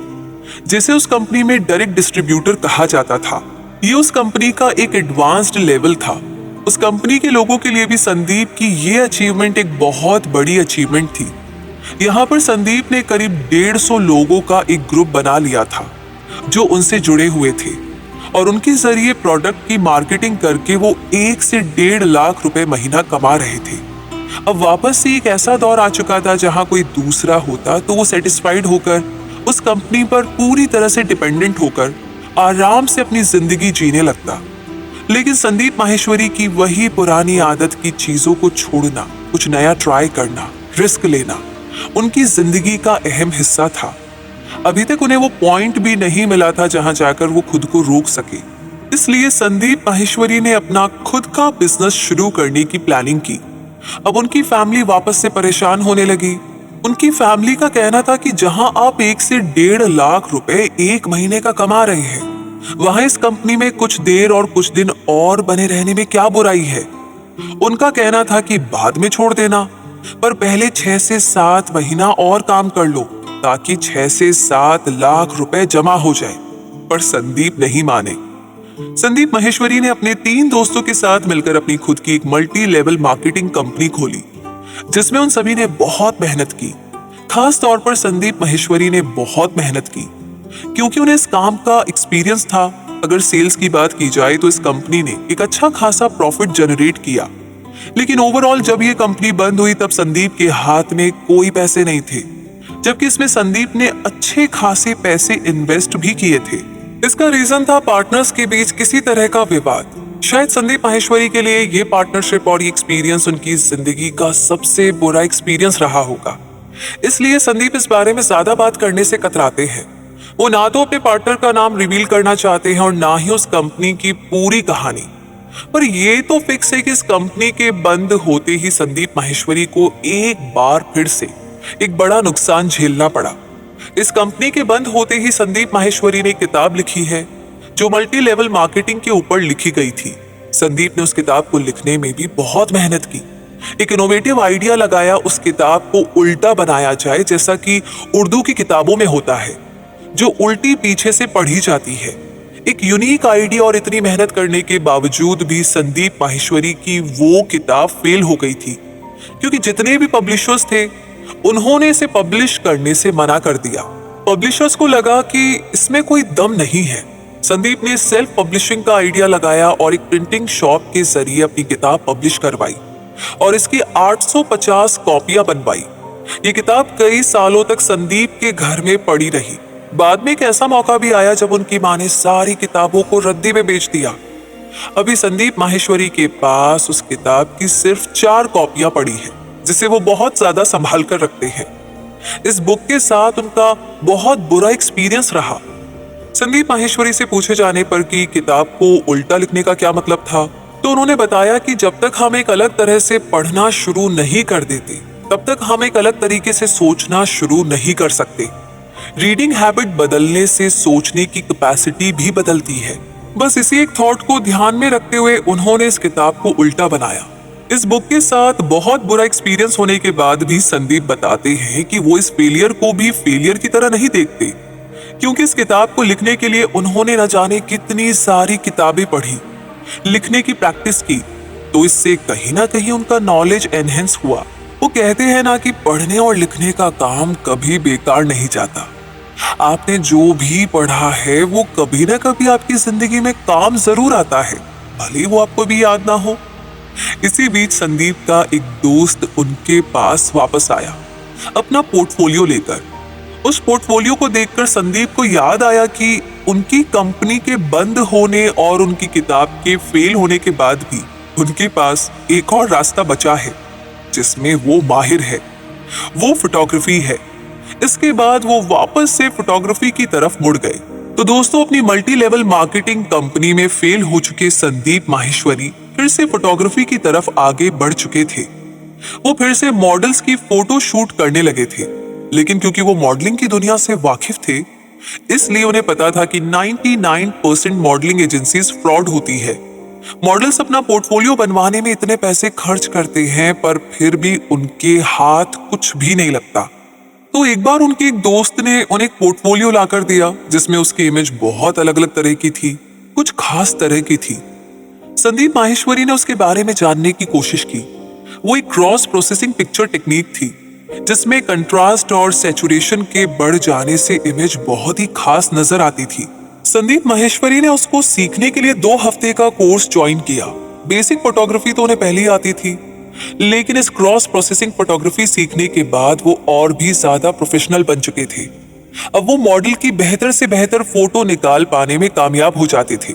जिसे उस कंपनी में डायरेक्ट डिस्ट्रीब्यूटर कहा जाता था। ये उस कंपनी का एक एडवांस्ड लेवल था। उस कंपनी के लोगों के लिए भी संदीप की ये अचीवमेंट एक बहुत बड़ी अचीवमेंट थी। यहाँ पर संदीप ने करीब 150 लोगों का एक ग्रुप बना लिया था जो उनसे जुड़े हुए थे, और उनके जरिए प्रोडक्ट की मार्केटिंग करके वो 1 से 1.5 लाख रुपए महीना कमा रहे थे। अब वापस से एक ऐसा दौर आ चुका था जहां कोई दूसरा होता तो वो सेटिस्फाइड होकर उस कंपनी पर पूरी तरह से डिपेंडेंट होकर आराम से अपनी जिंदगी जीने लगता। लेकिन संदीप माहेश्वरी की वही पुरानी आदत की चीजों को छोड़ना, कुछ नया ट्राई करना, रिस्क लेना उनकी जिंदगी का अहम हिस्सा था। अभी तक उन्हें वो पॉइंट भी नहीं मिला था जहां जाकर वो खुद को रोक सके। इसलिए संदीप माहेश्वरी ने अपना खुद का बिजनेस शुरू करने की प्लानिंग की। अब उनकी फैमिली वापस से परेशान होने लगी। उनकी फैमिली का कहना था कि जहां आप 1 से 1.5 लाख रुपए एक महीने का कमा रहे हैं, वहां इस कंपनी में कुछ देर और कुछ दिन और बने रहने में क्या बुराई है। उनका कहना था कि बाद में छोड़ देना, पर पहले 6 से 7 महीना और काम कर लो ताकि 6 से 7 लाख रुपए जमा हो जाए। पर संदीप नहीं माने। संदीप माहेश्वरी ने अपने 3 दोस्तों के साथ मिलकर अपनी खुद की एक मल्टी लेवल मार्केटिंग कंपनी खोली, जिसमें उन सभी ने बहुत मेहनत की। खास तौर पर संदीप माहेश्वरी ने बहुत मेहनत की क्योंकि उन्हें इस काम का एक्सपीरियंस था। अगर सेल्स की बात की जाए तो इस कंपनी ने एक अच्छा खासा प्रॉफिट जनरेट किया। लेकिन ओवरऑल जब ये कंपनी बंद हुई तब संदीप के हाथ में कोई पैसे नहीं थे, जबकि इसमें संदीप ने अच्छे खासे पैसे इन्वेस्ट भी किए थे। इसका रीजन था पार्टनर्स के बीच किसी तरह का विवाद। शायद संदीप माहेश्वरी के लिए ये पार्टनरशिप और ये एक्सपीरियंस उनकी जिंदगी का सबसे बुरा एक्सपीरियंस रहा होगा। इसलिए संदीप इस बारे में ज्यादा बात करने से कतराते हैं। वो ना तो अपने पार्टनर का नाम रिवील करना चाहते हैं और ना ही उस कंपनी की पूरी कहानी। पर ये तो फिक्स है कि इस कंपनी के बंद होते ही संदीप माहेश्वरी को एक बार फिर से एक बड़ा नुकसान झेलना पड़ा। इस कंपनी के बंद होते ही संदीप माहेश्वरी ने एक किताब लिखी है जो मल्टी लेवल मार्केटिंग के ऊपर लिखी गई थी। संदीप ने उस किताब को लिखने में भी बहुत मेहनत की। एक इनोवेटिव आइडिया लगाया, उस किताब को उल्टा बनाया जाए जैसा कि उर्दू की किताबों में होता है, जो उल्टी पीछे से पढ़ी जाती है। एक यूनिक आइडिया, और इतनी मेहनत करने के बावजूद भी संदीप माहेश्वरी की वो किताब फेल हो गई थी, क्योंकि जितने भी पब्लिशर्स थे उन्होंने इसे पब्लिश करने से मना कर दिया। पब्लिशर्स को लगा कि इसमें कोई दम नहीं है। संदीप ने सेल्फ पब्लिशिंग का आइडिया लगाया और एक प्रिंटिंग शॉप के जरिए अपनी किताब पब्लिश करवाई और इसकी 850 कॉपियां बनवाई। ये किताब कई सालों तक संदीप के घर में पड़ी रही। बाद में एक ऐसा मौका भी आया जब उनकी मां ने सारी किताबों को रद्दी में बेच दिया। अभी संदीप माहेश्वरी के पास उस किताब की सिर्फ 4 कॉपियां पड़ी हैं, जिसे वो बहुत ज्यादा संभाल कर रखते हैं। इस बुक के साथ उनका बहुत बुरा एक्सपीरियंस रहा। संदीप माहेश्वरी से पूछे जाने पर कि किताब को उल्टा लिखने का क्या मतलब था, तो उन्होंने बताया कि जब तक हम एक अलग तरह से पढ़ना शुरू नहीं कर देते, तब तक हम एक अलग तरीके से सोचना शुरू नहीं कर सकते। रीडिंग हैबिट बदलने से सोचने की कैपेसिटी भी बदलती है। बस इसी एक थॉट को ध्यान में रखते हुए उन्होंने इस किताब को उल्टा बनाया। इस बुक के साथ बहुत बुरा एक्सपीरियंस होने के बाद भी संदीप बताते हैं कि वो इस फेलियर को भी फेलियर की तरह नहीं देखते, क्योंकि इस किताब को लिखने के लिए उन्होंने न जाने कितनी सारी किताबें पढ़ी, लिखने की प्रैक्टिस की, तो इससे कहीं ना कहीं उनका नॉलेज एनहेंस हुआ। वो कहते हैं ना कि पढ़ने और लिखने का काम कभी बेकार नहीं जाता। आपने जो भी पढ़ा है वो कभी ना कभी आपकी जिंदगी में काम जरूर आता है, भले वो आपको भी याद ना हो। इसी बीच संदीप का एक दोस्त उनके पास वापस आया अपना पोर्टफोलियो लेकर। उस पोर्टफोलियो को देखकर संदीप को याद आया कि उनकी कंपनी के बंद होने और उनकी किताब के फेल होने के बाद भी उनके पास एक और रास्ता बचा है जिसमें वो माहिर है, वो फोटोग्राफी है। इसके बाद वो वापस से फोटोग्राफी की तरफ मुड़ गए। तो दोस्तों, अपनी मल्टी लेवल मार्केटिंग कंपनी में फेल हो चुके संदीप माहेश्वरी फिर से फोटोग्राफी की तरफ आगे बढ़ चुके थे। वो फिर से मॉडल्स की फोटो शूट करने लगे थे, लेकिन क्योंकि वो मॉडलिंग की दुनिया से वाकिफ थे, इसलिए उन्हें पता था कि 99% मॉडलिंग एजेंसीज फ्रॉड होती है। मॉडल्स अपना पोर्टफोलियो बनवाने में इतने पैसे खर्च करते हैं, पर फिर भी उनके हाथ कुछ भी नहीं लगता। तो एक बार उनके एक दोस्त ने उन्हें एक पोर्टफोलियो लाकर दिया, जिसमें उसकी इमेज बहुत अलग अलग तरह की थी, कुछ खास तरह की थी। संदीप माहेश्वरी ने उसके बारे में जानने की कोशिश की। वो एक क्रॉस प्रोसेसिंग पिक्चर टेक्निक थी, जिसमें कंट्रास्ट और सैचुरेशन के बढ़ जाने से इमेज बहुत ही खास नजर आती थी। संदीप माहेश्वरी ने उसको सीखने के लिए 2 हफ्ते का कोर्स ज्वाइन किया। बेसिक फोटोग्राफी तो उन्हें पहले ही आती थी, लेकिन इस क्रॉस प्रोसेसिंग फोटोग्राफी सीखने के बाद वो और भी ज्यादा प्रोफेशनल बन चुके थे। अब वो मॉडल की बेहतर से बेहतर फोटो निकाल पाने में कामयाब हो जाते थे।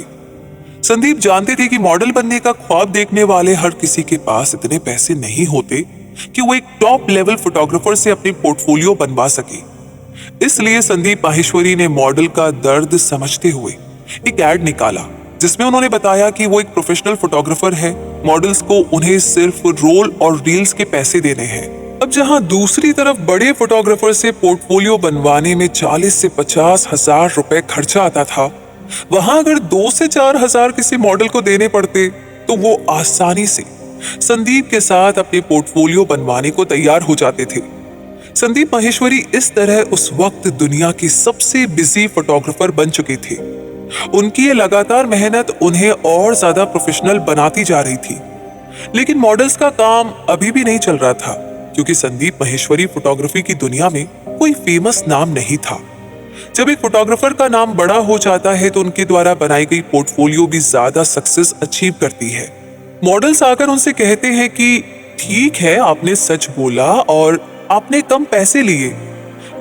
संदीप जानते थे कि मॉडल बनने का ख्वाब देखने वाले हर किसी के पास इतने पैसे नहीं होते कि वो एक टॉप लेवल फोटोग्राफर से अपनी पोर्टफोलियो बनवा सके। इसलिए संदीप माहेश्वरी ने मॉडल का दर्द समझते हुए एक एड निकाला, जिसमें उन्होंने बताया कि वो एक प्रोफेशनल फोटोग्राफर है, मॉडल्स को उन्हें सिर्फ रोल और रील्स के पैसे देने हैं। अब जहां दूसरी तरफ बड़े फोटोग्राफर से पोर्टफोलियो बनवाने में 40 से 50 हजार रुपए खर्चा आता था, वहां अगर 2 से 4 हजार किसी मॉडल को देने पड़ते तो वो आसानी से संदीप के साथ अपने पोर्टफोलियो बनवाने को तैयार हो जाते थे। संदीप माहेश्वरी इस तरह उस वक्त दुनिया की सबसे बिजी फोटोग्राफर बन चुके थे। उनकी ये लगातार मेहनत उन्हें और ज्यादा प्रोफेशनल बनाती जा रही थी। लेकिन मॉडल्स का काम अभी भी नहीं चल रहा था, क्योंकि संदीप माहेश्वरी फोटोग्राफी की दुनिया में कोई फेमस नाम नहीं था। जब एक फोटोग्राफर का नाम बड़ा हो जाता है तो उनके द्वारा बनाई गई पोर्टफोलियो भी ज्यादा सक्सेस अचीव करती है। मॉडल्स आकर उनसे कहते हैं कि ठीक है, आपने सच बोला और आपने कम पैसे लिए,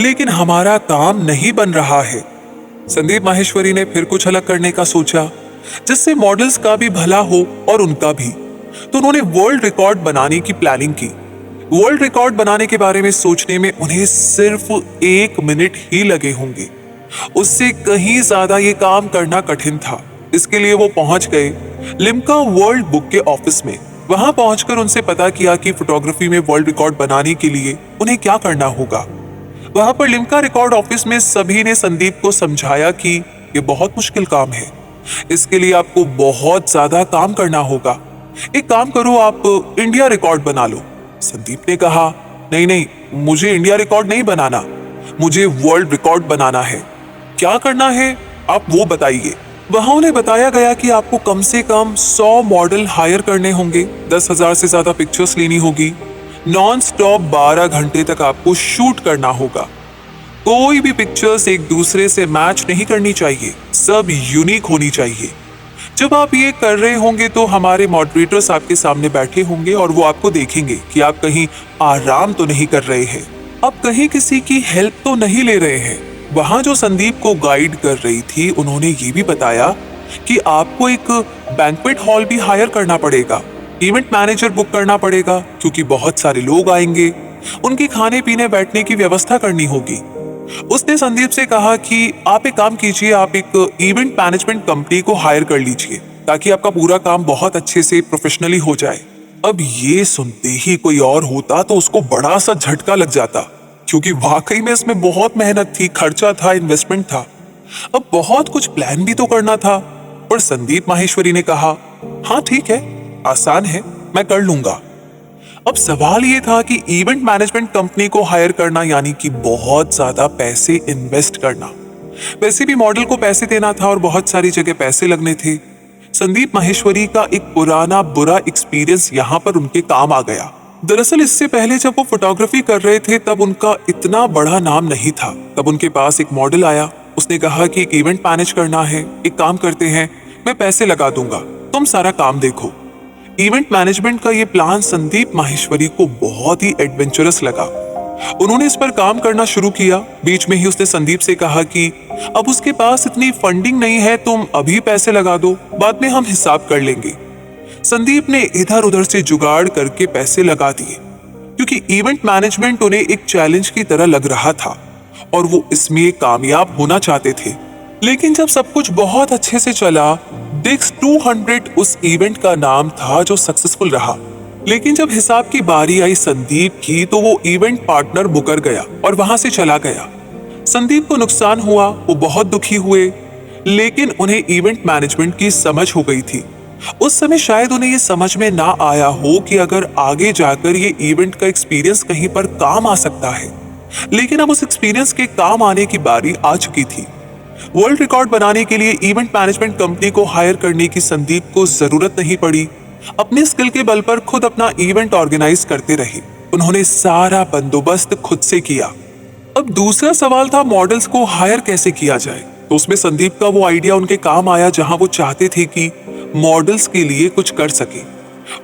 लेकिन हमारा काम नहीं बन रहा है। संदीप माहेश्वरी ने फिर कुछ अलग करने का सोचा, जिससे मॉडल्स का भी भला हो और उनका भी। तो उन्होंने वर्ल्ड रिकॉर्ड बनाने की प्लानिंग की। वर्ल्ड रिकॉर्ड बनाने के बारे में सोचने में उन्हें सिर्फ 1 मिनट ही लगे होंगे। उससे कहीं ज्यादा ये काम करना कठिन था। इसके लिए वो पहुंच गए लिम्का वर्ल्ड बुक के ऑफिस में। वहां पहुंचकर उनसे पता किया कि फोटोग्राफी में वर्ल्ड रिकॉर्ड बनाने के लिए उन्हें क्या करना होगा। वहां पर लिम्का रिकॉर्ड ऑफिस में सभी ने संदीप को समझाया कि ये बहुत मुश्किल काम है, इसके लिए आपको बहुत ज्यादा काम करना होगा। एक काम करो, आप इंडिया रिकॉर्ड बना लो। संदीप ने कहा, नहीं नहीं, मुझे इंडिया रिकॉर्ड नहीं बनाना, मुझे वर्ल्ड रिकॉर्ड बनाना है। क्या करना है आप वो बताइए। वहां उन्हें बताया गया कि आपको कम से कम 100 मॉडल हायर करने होंगे, 10,000 से ज्यादा पिक्चर्स लेनी होगी, नॉन स्टॉप 12 घंटे तक आपको शूट करना होगा। कोई भी पिक्चर्स एक दूसरे से मैच नहीं करनी चाहिए, सब यूनिक होनी चाहिए। जब आप ये कर रहे होंगे तो हमारे मॉडरेटर्स आपके सामने बैठे होंगे और वो आपको देखेंगे कि आप कहीं आराम तो नहीं कर रहे हैं, आप कहीं किसी की हेल्प तो नहीं ले रहे हैं। वहां जो संदीप को गाइड कर रही थी, उन्होंने ये भी बताया कि आपको एक बैंक्वेट हॉल भी हायर करना पड़ेगा, इवेंट मैनेजर बुक करना पड़ेगा, क्योंकि बहुत सारे लोग आएंगे, उनकी खाने पीने बैठने की व्यवस्था करनी होगी। उसने संदीप से कहा कि आप एक काम कीजिए, आप एक इवेंट मैनेजमेंट कंपनी को हायर कर लीजिए, ताकि आपका पूरा काम बहुत अच्छे से प्रोफेशनली हो जाए। अब ये सुनते ही कोई और होता तो उसको बड़ा सा झटका लग जाता, क्योंकि वाकई में इसमें बहुत मेहनत थी, खर्चा था, इन्वेस्टमेंट था। अब बहुत कुछ प्लान भी तो करना था। पर संदीप माहेश्वरी ने कहा, हाँ ठीक है, आसान है, मैं कर लूंगा। अब सवाल ये था कि इवेंट मैनेजमेंट कंपनी को हायर करना यानी कि बहुत ज्यादा पैसे इन्वेस्ट करना। वैसे भी मॉडल को पैसे देना था और बहुत सारी जगह पैसे लगने थे। संदीप माहेश्वरी का एक पुराना बुरा एक्सपीरियंस यहाँ पर उनके काम आ गया। दरअसल इससे पहले जब वो फोटोग्राफी कर रहे थे तब उनका इतना बड़ा नाम नहीं था। तब उनके पास एक मॉडल आया, उसने कहा कि एक इवेंट मैनेज करना है, एक काम करते हैं, मैं पैसे लगा दूंगा, तुम सारा काम देखो। इवेंट मैनेजमेंट का ये प्लान संदीप माहेश्वरी को बहुत ही एडवेंचरस लगा। उन्होंने इस पर काम करना शुरू किया। बीच में ही उसने संदीप से कहा कि अब उसके पास इतनी फंडिंग नहीं है, तुम अभी पैसे लगा दो, बाद में हम हिसाब कर लेंगे। संदीप ने इधर उधर से जुगाड़ करके पैसे लगा दिए, क्योंकि इवेंट मैनेजमेंट उन्हें एक चैलेंज की तरह लग रहा था और वो इसमें कामयाब होना चाहते थे। लेकिन जब सब कुछ बहुत अच्छे से चला, डिक्स 200 उस इवेंट का नाम था जो सक्सेसफुल रहा। लेकिन जब हिसाब की बारी आई संदीप की, तो वो इवेंट पार्टनर मुकर गया और वहां से चला गया। संदीप को नुकसान हुआ, वो बहुत दुखी हुए, लेकिन उन्हें इवेंट मैनेजमेंट की समझ हो गई थी। उस समय शायद उन्हें ये समझ में ना आया हो कि अगर आगे जाकर ये इवेंट का एक्सपीरियंस कहीं पर काम आ सकता है। लेकिन अब उस एक्सपीरियंस के काम आने की बारी आ चुकी थी। वर्ल्ड रिकॉर्ड बनाने के लिए इवेंट मैनेजमेंट कंपनी को हायर करने की संदीप को जरूरत नहीं पड़ी। अपने स्किल के बल पर खुद अपना इवेंट ऑर्गेनाइज करते रहे। उन्होंने सारा बंदोबस्त खुद से किया। अब दूसरा सवाल था मॉडल्स को हायर कैसे किया जाए। तो उसमें संदीप का वो आइडिया उनके काम आया, जहां वो चाहते थे कि मॉडल्स के लिए कुछ कर सके।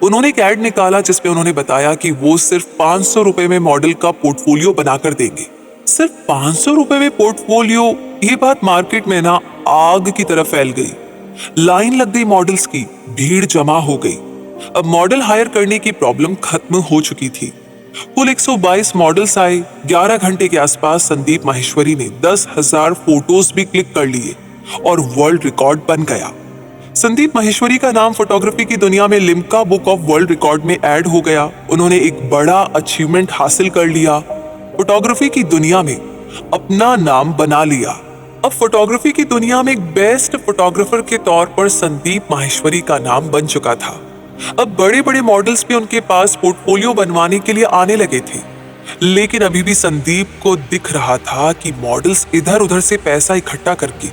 उन्होंने एक एड निकाला जिसमें उन्होंने बताया कि वो सिर्फ 500 रुपए में मॉडल का पोर्टफोलियो बनाकर देंगे। सिर्फ 500 रुपए में पोर्टफोलियो, ये बात मार्केट में ना आग की तरह फैल गई। लाइन लग गई मॉडल्स की, भीड़ जमा हो गई। अब मॉडल हायर करने की प्रॉब्लम खत्म हो चुकी थी। कुल 122 मॉडल्स आए। 11 घंटे के आसपास संदीप माहेश्वरी ने 10,000 फोटोज भी क्लिक कर लिए और वर्ल्ड रिकॉर्ड बन गया। संदीप माहेश्वरी का नाम फोटोग्राफी की दुनिया में Limca book of world record में ऐड हो गया। उन्होंने एक बड़ा अचीवमेंट हासिल कर लिया, फोटोग्राफी की दुनिया में अपना नाम बना लिया। अब फोटोग्राफी की दुनिया में एक बेस्ट फोटोग्राफर के तौर पर संदीप माहेश्वरी का नाम बन चुका था। अब बड़े बड़े मॉडल्स भी उनके पास पोर्टफोलियो बनवाने के लिए आने लगे थे। लेकिन अभी भी संदीप को दिख रहा था कि मॉडल्स इधर उधर से पैसा इकट्ठा करके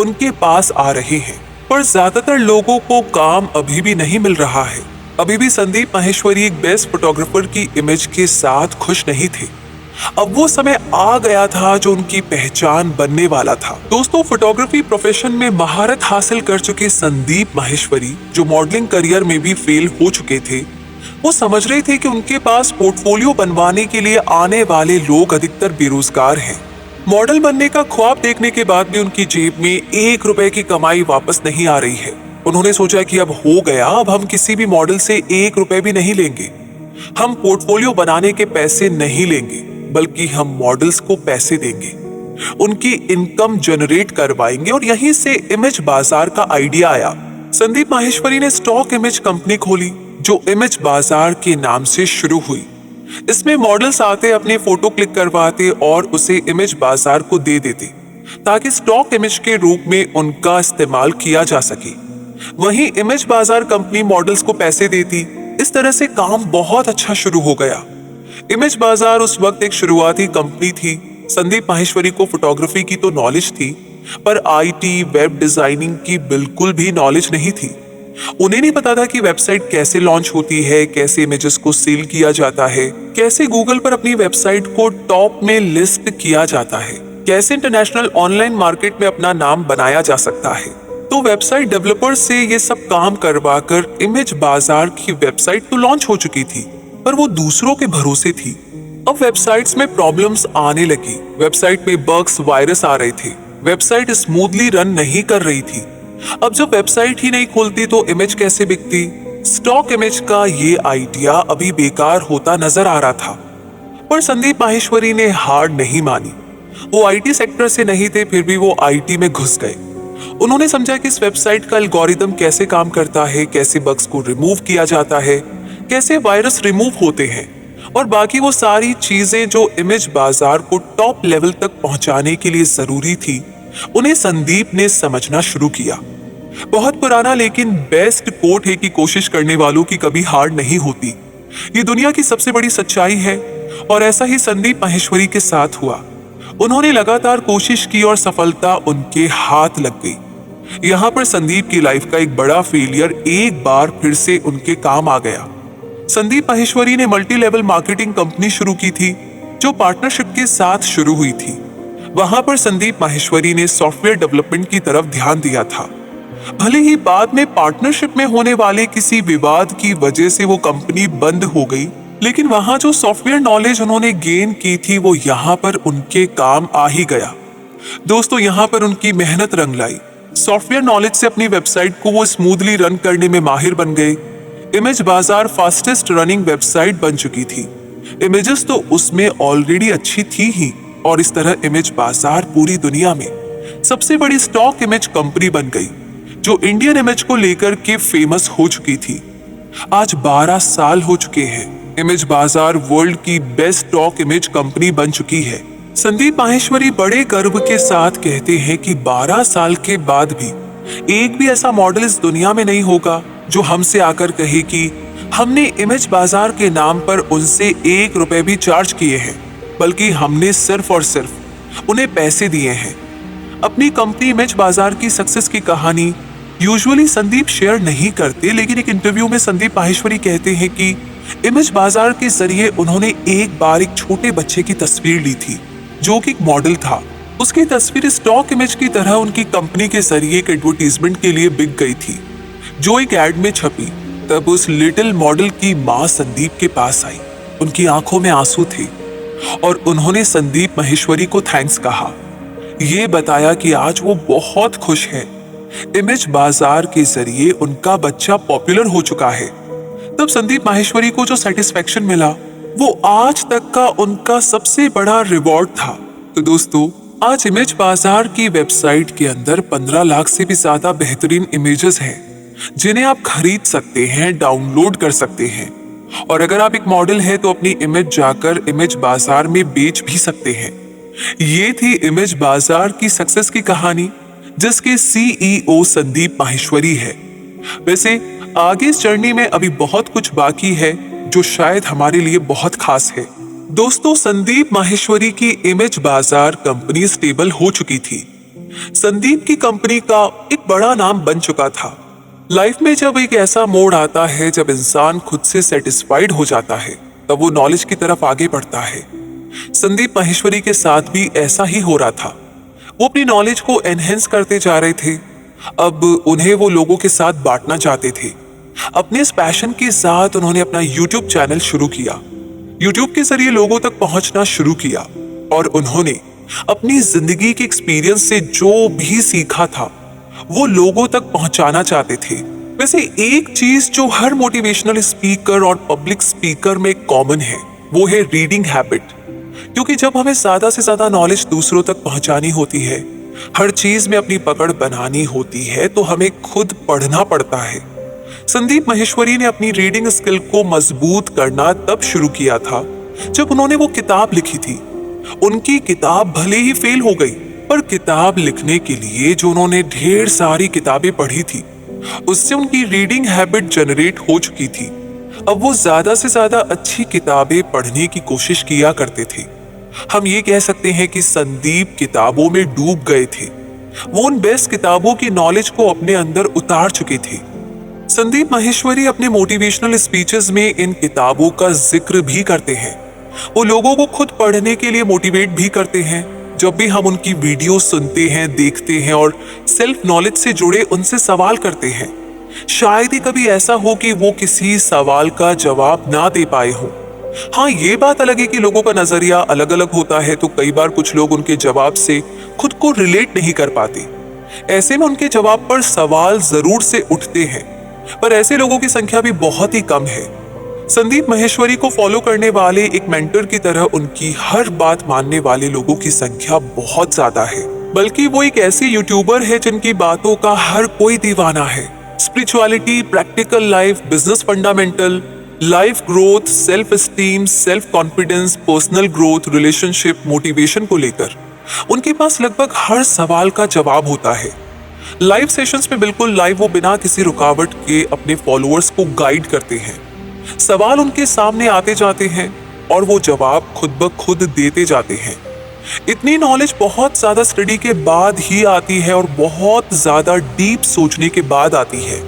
उनके पास आ रहे हैं, पर ज्यादातर लोगों को काम अभी भी नहीं मिल रहा है। अभी भी संदीप माहेश्वरी एक बेस्ट फोटोग्राफर की इमेज के साथ खुश नहीं थे। अब वो समय आ गया था जो उनकी पहचान बनने वाला था। दोस्तों, फोटोग्राफी प्रोफेशन में महारत हासिल कर चुके संदीप माहेश्वरी, जो मॉडलिंग करियर में भी फेल हो चुके थे, वो समझ रहे थे कि उनके पास पोर्टफोलियो बनवाने के लिए आने वाले लोग अधिकतर बेरोजगार हैं। मॉडल बनने का ख्वाब देखने के बाद भी उनकी जेब में 1 रुपए की कमाई वापस नहीं आ रही है। उन्होंने सोचा कि अब हो गया, अब हम किसी भी मॉडल से 1 रुपए भी नहीं लेंगे। हम पोर्टफोलियो बनाने के पैसे नहीं लेंगे, बल्कि हम मॉडल्स को पैसे देंगे, उनकी इनकम जनरेट करवाएंगे। और यहीं से इमेज बाजार का आइडिया आया। संदीप माहेश्वरी ने स्टॉक इमेज कंपनी खोली, जो इमेज बाजार के नाम से शुरू हुई। इसमें मॉडल्स आते, अपने फोटो क्लिक करवाते और उसे इमेज बाजार को दे देते, ताकि स्टॉक इमेज के रूप में उनका इस्तेमाल किया जा सके। वहीं इमेज बाजार कंपनी मॉडल्स को पैसे देती। इस तरह से काम बहुत अच्छा शुरू हो गया। इमेज बाजार उस वक्त एक शुरुआती कंपनी थी। संदीप माहेश्वरी को फोटोग्राफी की तो नॉलेज थी, पर आईटी, वेब डिजाइनिंग की बिल्कुल भी नॉलेज नहीं थी। उन्हें नहीं पता था कि वेबसाइट कैसे लॉन्च होती है, कैसे इमेजेस को सेल किया जाता है, कैसे गूगल पर अपनी वेबसाइट को टॉप में लिस्ट किया जाता है, कैसे इंटरनेशनल ऑनलाइन मार्केट में अपना नाम बनाया जा सकता है। तो वेबसाइट डेवलपर से ये सब काम करवाकर इमेज बाजार की वेबसाइट तो लॉन्च हो चुकी थी, पर वो दूसरों के भरोसे थी। अब वेबसाइट्स में प्रॉब्लम्स आने लगी। वेबसाइट में बग्स, वायरस आ रहे थे। वेबसाइट स्मूथली रन नहीं कर रही थी। अब जब वेबसाइट ही नहीं खुलती तो इमेज कैसे बिकती? स्टॉक इमेज का ये आइडिया अभी बेकार होता नजर आ रहा था। पर संदीप माहेश्वरी ने हार नहीं मानी। वो आईटी सेक्टर से नहीं थे, फिर भी वो आईटी में घुस गए। उन्होंने समझा कि इस वेबसाइट का एल्गोरिदम कैसे काम करता है, कैसे बग्स को रिमूव किया जाता है, कैसे वायरस रिमूव होते हैं, और बाकी वो सारी चीजें जो इमेज बाजार को टॉप लेवल तक पहुंचाने के लिए जरूरी थी, उन्हें संदीप ने समझना शुरू किया। बहुत पुराना लेकिन बेस्ट कोट है कि कोशिश करने वालों की कभी हार नहीं होती। ये दुनिया की सबसे बड़ी सच्चाई है, और ऐसा ही संदीप माहेश्वरी के साथ हुआ। उन्होंने लगातार कोशिश की और सफलता उनके हाथ लग गई। यहाँ पर संदीप की लाइफ का एक बड़ा फेलियर एक बार फिर से उनके काम आ गया। संदीप माहेश्वरी ने मल्टी लेवल मार्केटिंग कंपनी शुरू की थी, जो पार्टनरशिप के साथ शुरू हुई थी। वहां पर संदीप माहेश्वरी ने सॉफ्टवेयर डेवलपमेंट की तरफ ध्यान दिया था। भले ही बाद में पार्टनरशिप में होने वाले किसी विवाद की वजह से वो कंपनी बंद हो गई, लेकिन वहां जो सॉफ्टवेयर नॉलेज उन्होंने गेन की थी, वो यहाँ पर उनके काम आ ही गया। दोस्तों, यहाँ पर उनकी मेहनत रंग लाई। सॉफ्टवेयर नॉलेज से अपनी वेबसाइट को वो स्मूथली रन करने में माहिर बन गए। इमेज बाजार फास्टेस्ट रनिंग वेबसाइट बन चुकी थी। इमेजेस तो उसमें ऑलरेडी अच्छी थी ही, और इस तरह इमेज बाजार पूरी दुनिया में सबसे बड़ी स्टॉक इमेज कंपनी बन गई, जो इंडियन इमेज को लेकर के फेमस हो चुकी थी। आज 12 साल हो चुके हैं, इमेज बाजार वर्ल्ड की बेस्ट स्टॉक इमेज कंपनी बन चुकी है। संदीप माहेश्वरी बड़े गर्व के साथ कहते हैं कि 12 साल के बाद भी एक भी ऐसा मॉडल इस दुनिया में नहीं होगा जो हमसे आकर कहे कि हमने इमेज बाजार के नाम पर उनसे 1 रुपए भी चार्ज किए हैं, बल्कि हमने सिर्फ और सिर्फ उन्हें पैसे दिए हैं। अपनी कंपनी इमेज बाजार की सक्सेस की कहानी यूजुअली संदीप शेयर नहीं करते, लेकिन एक इंटरव्यू में संदीप माहेश्वरी कहते हैं कि इमेज बाजार के जरिए उन्होंने एक बार एक छोटे बच्चे की तस्वीर ली थी जो कि एक मॉडल था। उसकी तस्वीर स्टॉक इमेज की तरह उनकी कंपनी के जरिए एक एडवर्टीजमेंट के लिए बिक गई थी, जो एक एड में छपी। तब उस लिटिल मॉडल की माँ संदीप के पास आई। उनकी आंखों में आंसू थे और उन्होंने संदीप माहेश्वरी को थैंक्स कहा। ये बताया कि आज वो बहुत खुश है, इमेज बाजार के जरिए उनका बच्चा पॉपुलर हो चुका है। तब संदीप माहेश्वरी को जो सेटिस्फेक्शन मिला वो आज तक का उनका सबसे बड़ा रिवॉर्ड था। तो दोस्तों, आज इमेज बाजार की वेबसाइट के अंदर 15 लाख से भी ज्यादा बेहतरीन इमेजेस हैं, जिन्हें आप खरीद सकते हैं, डाउनलोड कर सकते हैं। और अगर आप एक मॉडल है तो अपनी इमेज जाकर इमेज बाजार में बेच भी सकते हैं। ये थी इमेज बाजार की सक्सेस की कहानी, जिसके सीईओ संदीप माहेश्वरी है। वैसे आगे इस जर्नी में अभी बहुत कुछ बाकी है, जो शायद हमारे लिए बहुत खास है। दोस्तों, संदीप माहेश्वरी की इमेज बाजार कंपनी स्टेबल हो चुकी थी। संदीप की कंपनी का एक बड़ा नाम बन चुका था। लाइफ में जब एक ऐसा मोड़ आता है जब इंसान खुद से सेटिस्फाइड हो जाता है, तब वो नॉलेज की तरफ आगे बढ़ता है। संदीप माहेश्वरी के साथ भी ऐसा ही हो रहा था। वो अपनी नॉलेज को एनहेंस करते जा रहे थे। अब उन्हें वो लोगों के साथ बांटना चाहते थे। अपने इस पैशन के साथ उन्होंने अपना यूट्यूब चैनल शुरू किया। यूट्यूब के जरिए लोगों तक पहुंचना शुरू किया और उन्होंने अपनी जिंदगी के एक्सपीरियंस से जो भी सीखा था वो लोगों तक पहुंचाना चाहते थे। वैसे एक चीज जो हर मोटिवेशनल स्पीकर और पब्लिक स्पीकर में कॉमन है, वो है रीडिंग हैबिट। क्योंकि जब हमें ज्यादा से ज्यादा नॉलेज दूसरों तक पहुंचानी होती है, हर चीज में अपनी पकड़ बनानी होती है, तो हमें खुद पढ़ना पड़ता है। संदीप माहेश्वरी ने अपनी रीडिंग स्किल को मजबूत करना तब शुरू किया था जब उन्होंने वो किताब लिखी थी। उनकी किताब भले ही फेल हो गई, पर किताब लिखने के लिए जो उन्होंने ढेर सारी किताबें पढ़ी थी, उससे उनकी रीडिंग हैबिट जनरेट हो चुकी थी। अब वो ज्यादा से ज्यादा अच्छी किताबें पढ़ने की कोशिश किया करते थे। हम ये कह सकते हैं कि संदीप किताबों में डूब गए थे। वो उन बेस्ट किताबों की नॉलेज को अपने अंदर उतार चुके थे। संदीप माहेश्वरी अपने मोटिवेशनल स्पीचेस में इन किताबों का जिक्र भी करते हैं। वो लोगों को खुद पढ़ने के लिए मोटिवेट भी करते हैं। जब भी हम उनकी वीडियो सुनते हैं, देखते हैं और सेल्फ नॉलेज से जुड़े उनसे सवाल करते हैं, शायद ही कभी ऐसा हो कि वो किसी सवाल का जवाब ना दे पाए हों। हाँ, ये बात अलग है कि लोगों का नजरिया अलग अलग होता है, तो कई बार कुछ लोग उनके जवाब से खुद को रिलेट नहीं कर पाते। ऐसे में उनके जवाब पर सवाल जरूर से उठते हैं, पर ऐसे लोगों की संख्या भी बहुत ही कम है। संदीप माहेश्वरी को फॉलो करने वाले एक मेंटर की तरह उनकी हर बात मानने वाले लोगों की संख्या बहुत ज्यादा है। बल्कि वो एक ऐसे यूट्यूबर है जिनकी बातों का हर कोई दीवाना है। Spirituality, practical life, business fundamental, life growth, self esteem, self confidence, personal growth, relationship, motivation को लेकर उनके पास लगभग हर सवाल का जवाब होता है। लाइव सेशंस में बिल्कुल लाइव वो बिना किसी रुकावट के अपने फॉलोअर्स को गाइड करते हैं। सवाल उनके सामने आते जाते हैं और वो जवाब खुद ब खुद देते जाते हैं। इतनी नॉलेज बहुत ज्यादा स्टडी के बाद ही आती है और बहुत ज्यादा डीप सोचने के बाद आती है।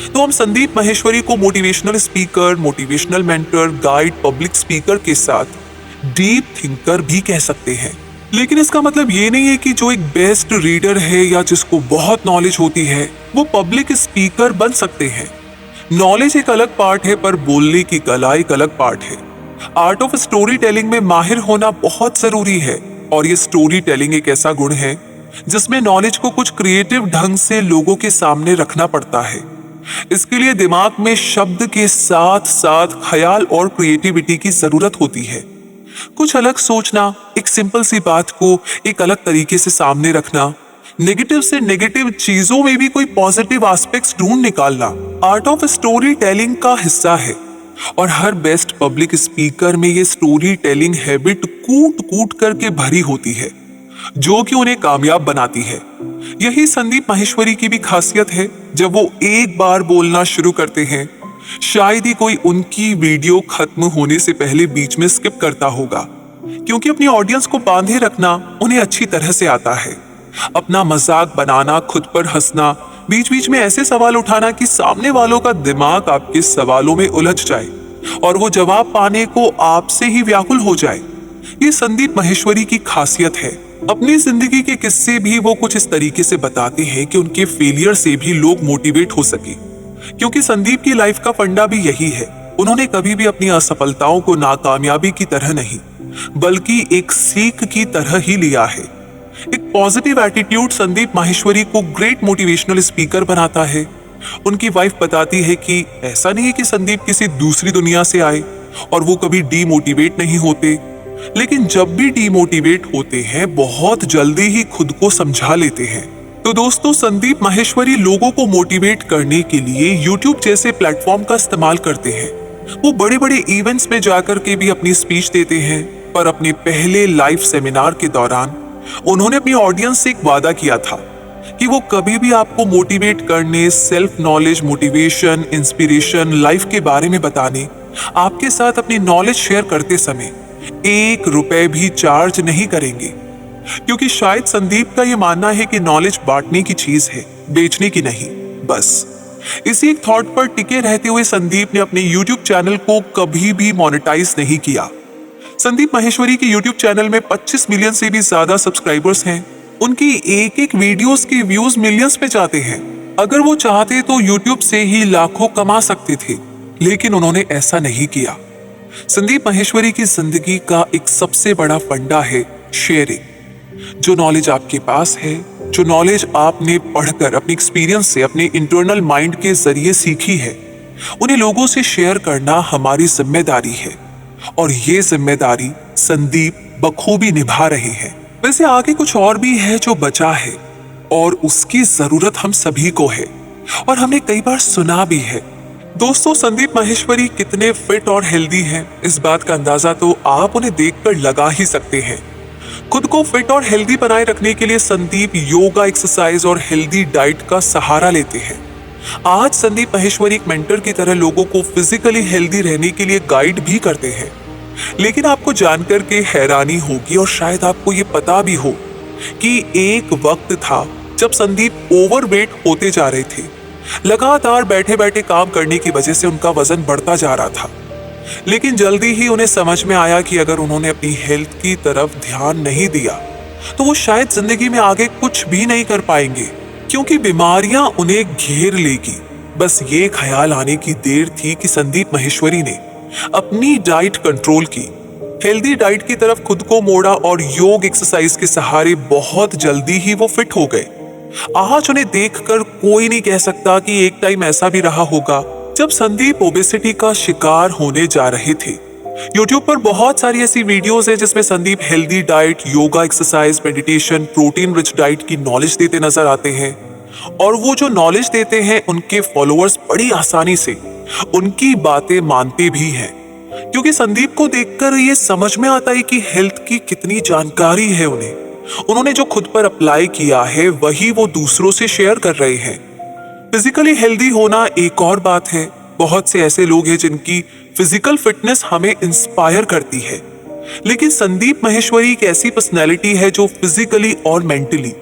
तो हम संदीप माहेश्वरी को motivational speaker, motivational mentor, guide, public speaker के साथ डीप थिंकर भी कह सकते हैं। लेकिन इसका मतलब ये नहीं है कि जो एक बेस्ट रीडर है या जिसको बहुत नॉलेज होती है वो पब्लिक स्पीकर बन सकते हैं। नॉलेज एक अलग पार्ट है, पर बोलने की कला एक अलग पार्ट है। आर्ट ऑफ स्टोरी टेलिंग में माहिर होना बहुत जरूरी है, और ये स्टोरी टेलिंग एक ऐसा गुण है जिसमें नॉलेज को कुछ क्रिएटिव ढंग से लोगों के सामने रखना पड़ता है। इसके लिए दिमाग में शब्द के साथ साथ ख्याल और क्रिएटिविटी की जरूरत होती है। कुछ अलग सोचना, एक सिंपल सी बात को एक अलग तरीके से सामने रखना, नेगेटिव से नेगेटिव चीजों में भी कोई पॉजिटिव एस्पेक्ट्स ढूंढ निकालना आर्ट ऑफ स्टोरी टेलिंग का हिस्सा है। और हर बेस्ट पब्लिक स्पीकर में ये स्टोरी टेलिंग हैबिट कूट कूट करके भरी होती है, जो कि उन्हें कामयाब बनाती है। यही संदीप माहेश्वरी की भी खासियत है। जब वो एक बार बोलना शुरू करते हैं, शायद ही कोई उनकी वीडियो खत्म होने से पहले बीच में स्किप करता होगा, क्योंकि अपनी ऑडियंस को बांधे रखना उन्हें अच्छी तरह से आता है। अपना मजाक बनाना, खुद पर हंसना, बीच बीच में ऐसे सवाल उठाना कि सामने वालों का दिमाग आपके सवालों में उलझ जाए और वो जवाब पाने को आपसे ही व्याकुल हो जाए। ये संदीप माहेश्वरी की खासियत है। अपनी जिंदगी के किस्से भी वो कुछ इस तरीके से बताते हैं कि उनके फेलियर से भी लोग मोटिवेट हो सके, क्योंकि संदीप की लाइफ का फंडा भी यही है। उन्होंने कभी भी अपनी असफलताओं को नाकामयाबी की तरह नहीं, बल्कि एक सीख की तरह ही लिया है। एक पॉजिटिव एटीट्यूड संदीप माहेश्वरी को ग्रेट मोटिवेशनल स्पीकर बनाता है। उनकी वाइफ बताती है कि ऐसा नहीं है कि संदीप किसी दूसरी दुनिया से आए और वो कभी डीमोटिवेट नहीं होते, लेकिन जब भी डीमोटिवेट होते हैं बहुत जल्दी ही खुद को समझा लेते हैं। तो दोस्तों, संदीप माहेश्वरी लोगों को मोटिवेट करने के लिए यूट्यूब जैसे प्लेटफॉर्म का इस्तेमाल करते हैं। वो बड़े बड़े इवेंट्स में जाकर के भी अपनी स्पीच देते हैं, पर अपने पहले लाइव सेमिनार के दौरान उन्होंने अपनी ऑडियंस से एक वादा किया था कि वो कभी भी आपको मोटिवेट करने, self knowledge, motivation, inspiration, life के बारे में बताने, आपके साथ अपनी नॉलेज शेयर करते समय 1 रुपए भी चार्ज नहीं करेंगे। क्योंकि शायद संदीप का ये मानना है कि नॉलेज बांटने की चीज है, बेचने की नहीं। बस इसी एक थॉट पर टिके रहते हुए संदीप ने अपने यूट्यूब चैनल को कभी भी मोनेटाइज नहीं किया। संदीप माहेश्वरी के यूट्यूब चैनल में 25 मिलियन से भी ज्यादा सब्सक्राइबर्स हैं। उनकी एक एक वीडियोस के व्यूज मिलियंस में जाते हैं। अगर वो चाहते तो यूट्यूब से ही लाखों कमा सकते थे, लेकिन उन्होंने ऐसा नहीं किया। संदीप माहेश्वरी की जिंदगी का एक सबसे बड़ा फंडा है शेयरिंग। जो नॉलेज आपके पास है, जो नॉलेज आपने पढ़कर अपने एक्सपीरियंस से, अपने इंटरनल माइंड के जरिए सीखी है, उन्हें लोगों से शेयर करना हमारी जिम्मेदारी है। और ये जिम्मेदारी संदीप बखूबी निभा रहे हैं। वैसे आगे कुछ और भी है जो बचा है, और उसकी जरूरत हम सभी को है, और हमने कई बार सुना भी है। दोस्तों, संदीप माहेश्वरी कितने फिट और हेल्दी हैं, इस बात का अंदाजा तो आप उन्हें देखकर लगा ही सकते हैं। खुद को फिट और हेल्दी बनाए रखने के लिए संदीप योगा, एक्सरसाइज और हेल्दी डाइट का सहारा लेते हैं। आज संदीप माहेश्वरी एक मेंटर की तरह लोगों को फिजिकली हेल्दी रहने के लिए गाइड भी करते हैं। लेकिन आपको जानकर के हैरानी होगी, और शायद आपको ये पता भी हो, कि एक वक्त था जब संदीप ओवरवेट होते जा रहे थे। लगातार बैठे बैठे काम करने की वजह से उनका वजन बढ़ता जा रहा था। लेकिन जल्दी ही उन्हें समझ में आया कि अगर उन्होंने अपनी हेल्थ की तरफ ध्यान नहीं दिया तो वो शायद जिंदगी में आगे कुछ भी नहीं कर पाएंगे, क्योंकि बीमारियां उन्हें घेर लेगी। बस ये ख्याल आने की देर थी कि संदीप माहेश्वरी ने अपनी डाइट कंट्रोल की, हेल्दी डाइट की तरफ खुद को मोड़ा, और योग, एक्सरसाइज के सहारे बहुत जल्दी ही वो फिट हो गए। आज उन्हें देखकर कोई नहीं कह सकता कि एक टाइम ऐसा भी रहा होगा जब संदीप ओबेसिटी का शिकार होने जा रहे थे। यूट्यूब पर बहुत सारी ऐसी वीडियोस हैं जिसमें Sandeep healthy diet, yoga, exercise, meditation, protein rich diet की नॉलेज देते नजर आते हैं। और वो जो नॉलेज देते हैं, उनके फॉलोअर्स बड़ी आसानी से उनकी बातें मानते भी हैं, क्योंकि संदीप को देखकर ये समझ में आता है कि हेल्थ की कितनी जानकारी है उन्हें। उन्होंने जो खुद पर अप्लाई किया है वही वो दूसरों से शेयर कर रहे हैं। फिजिकली हेल्दी होना एक और बात है। बहुत से ऐसे लोग हैं जिनकी फिजिकल फिटनेस हमें इंस्पायर करती है, लेकिन संदीप माहेश्वरी एक ऐसी पर्सनैलिटी है जो फिजिकली और मेंटली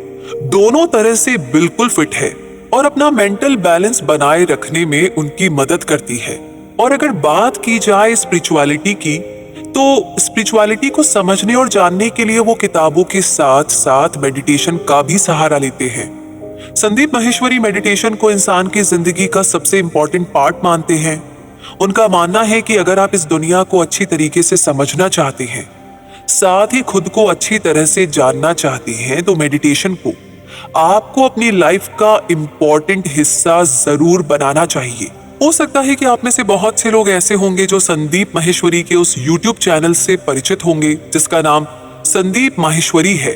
दोनों तरह से बिल्कुल फिट है, और अपना मेंटल बैलेंस बनाए रखने में उनकी मदद करती है। और अगर बात की जाए स्पिरिचुअलिटी की, तो स्पिरिचुअलिटी को समझने और जानने के लिए वो किताबों के साथ साथ मेडिटेशन का भी सहारा लेते हैं। संदीप माहेश्वरी मेडिटेशन को इंसान की जिंदगी का सबसे इंपॉर्टेंट पार्ट मानते हैं। उनका मानना है कि अगर आप इस दुनिया को अच्छी तरीके से समझना चाहते हैं, साथ ही खुद को अच्छी तरह से जानना चाहते हैं, तो मेडिटेशन को आपको अपनी लाइफ का इंपॉर्टेंट हिस्सा जरूर बनाना चाहिए। हो सकता है कि आप में से बहुत से लोग ऐसे होंगे जो संदीप माहेश्वरी के उस यूट्यूब चैनल से परिचित होंगे जिसका नाम संदीप माहेश्वरी है।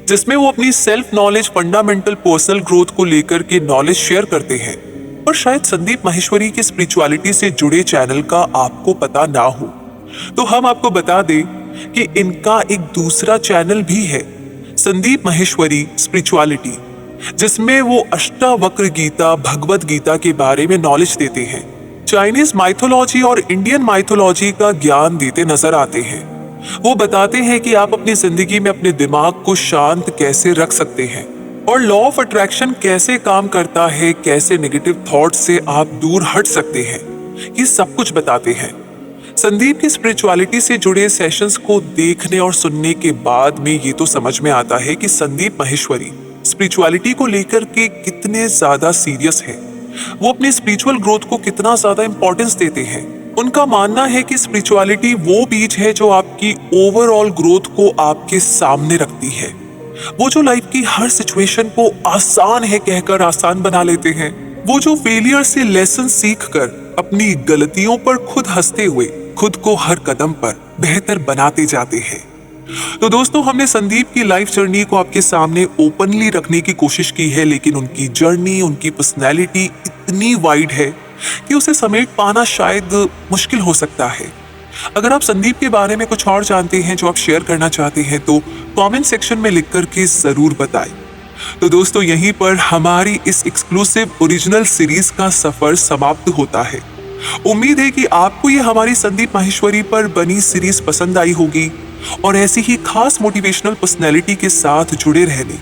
जिसमें वो अपनी self knowledge, fundamental personal growth को लेकर के नॉलेज शेयर करते हैं। और शायद संदीप माहेश्वरी के स्पिरिचुअलिटी से जुड़े चैनल का आपको पता ना हो, तो हम आपको बता दें कि इनका एक दूसरा चैनल भी है, संदीप माहेश्वरी स्पिरिचुअलिटी, जिसमें वो अष्टावक्र गीता, भगवत गीता के बारे में नॉलेज देते हैं, चाइनीज माइथोलॉजी और इंडियन माइथोलॉजी का ज्ञान देते नजर आते हैं। वो बताते हैं कि आप अपनी जिंदगी में अपने दिमाग को शांत कैसे रख सकते हैं और लॉ ऑफ अट्रैक्शन कैसे काम करता है, कैसे नेगेटिव थॉट से आप दूर हट सकते हैं, ये सब कुछ बताते हैं। संदीप की स्पिरिचुअलिटी से जुड़े सेशंस को देखने और सुनने के बाद में ये तो समझ में आता है कि संदीप माहेश्वरी स्पिरिचुअलिटी को लेकर के कितने ज्यादा सीरियस है, वो अपने स्पिरिचुअल ग्रोथ को कितना ज्यादा इंपॉर्टेंस देते हैं। उनका मानना है कि स्पिरिचुअलिटी वो बीज है जो आपकी ओवरऑल ग्रोथ को आपके सामने रखती है। वो जो लाइफ की हर सिचुएशन को आसान है कहकर आसान बना लेते हैं, वो जो फेलियर से लेसन सीख कर अपनी गलतियों पर खुद हंसते हुए खुद को हर कदम पर बेहतर बनाते जाते हैं। तो दोस्तों, हमने संदीप की लाइफ जर्नी को आपके सामने ओपनली रखने की कोशिश की है, लेकिन उनकी जर्नी, उनकी पर्सनैलिटी इतनी वाइड है कि उसे समेट पाना शायद मुश्किल हो सकता है। अगर आप संदीप के बारे में कुछ और जानते हैं जो आप शेयर करना चाहते हैं तो कमेंट सेक्शन में लिख करके जरूर बताएं। तो दोस्तों, यहीं पर हमारी इस एक्सक्लूसिव ओरिजिनल सीरीज का सफर समाप्त होता है। उम्मीद है कि आपको ये हमारी संदीप माहेश्वरी पर बनी सीरीज पसंद आई होगी और ऐसी ही खास मोटिवेशनल पर्सनैलिटी के साथ जुड़े रहने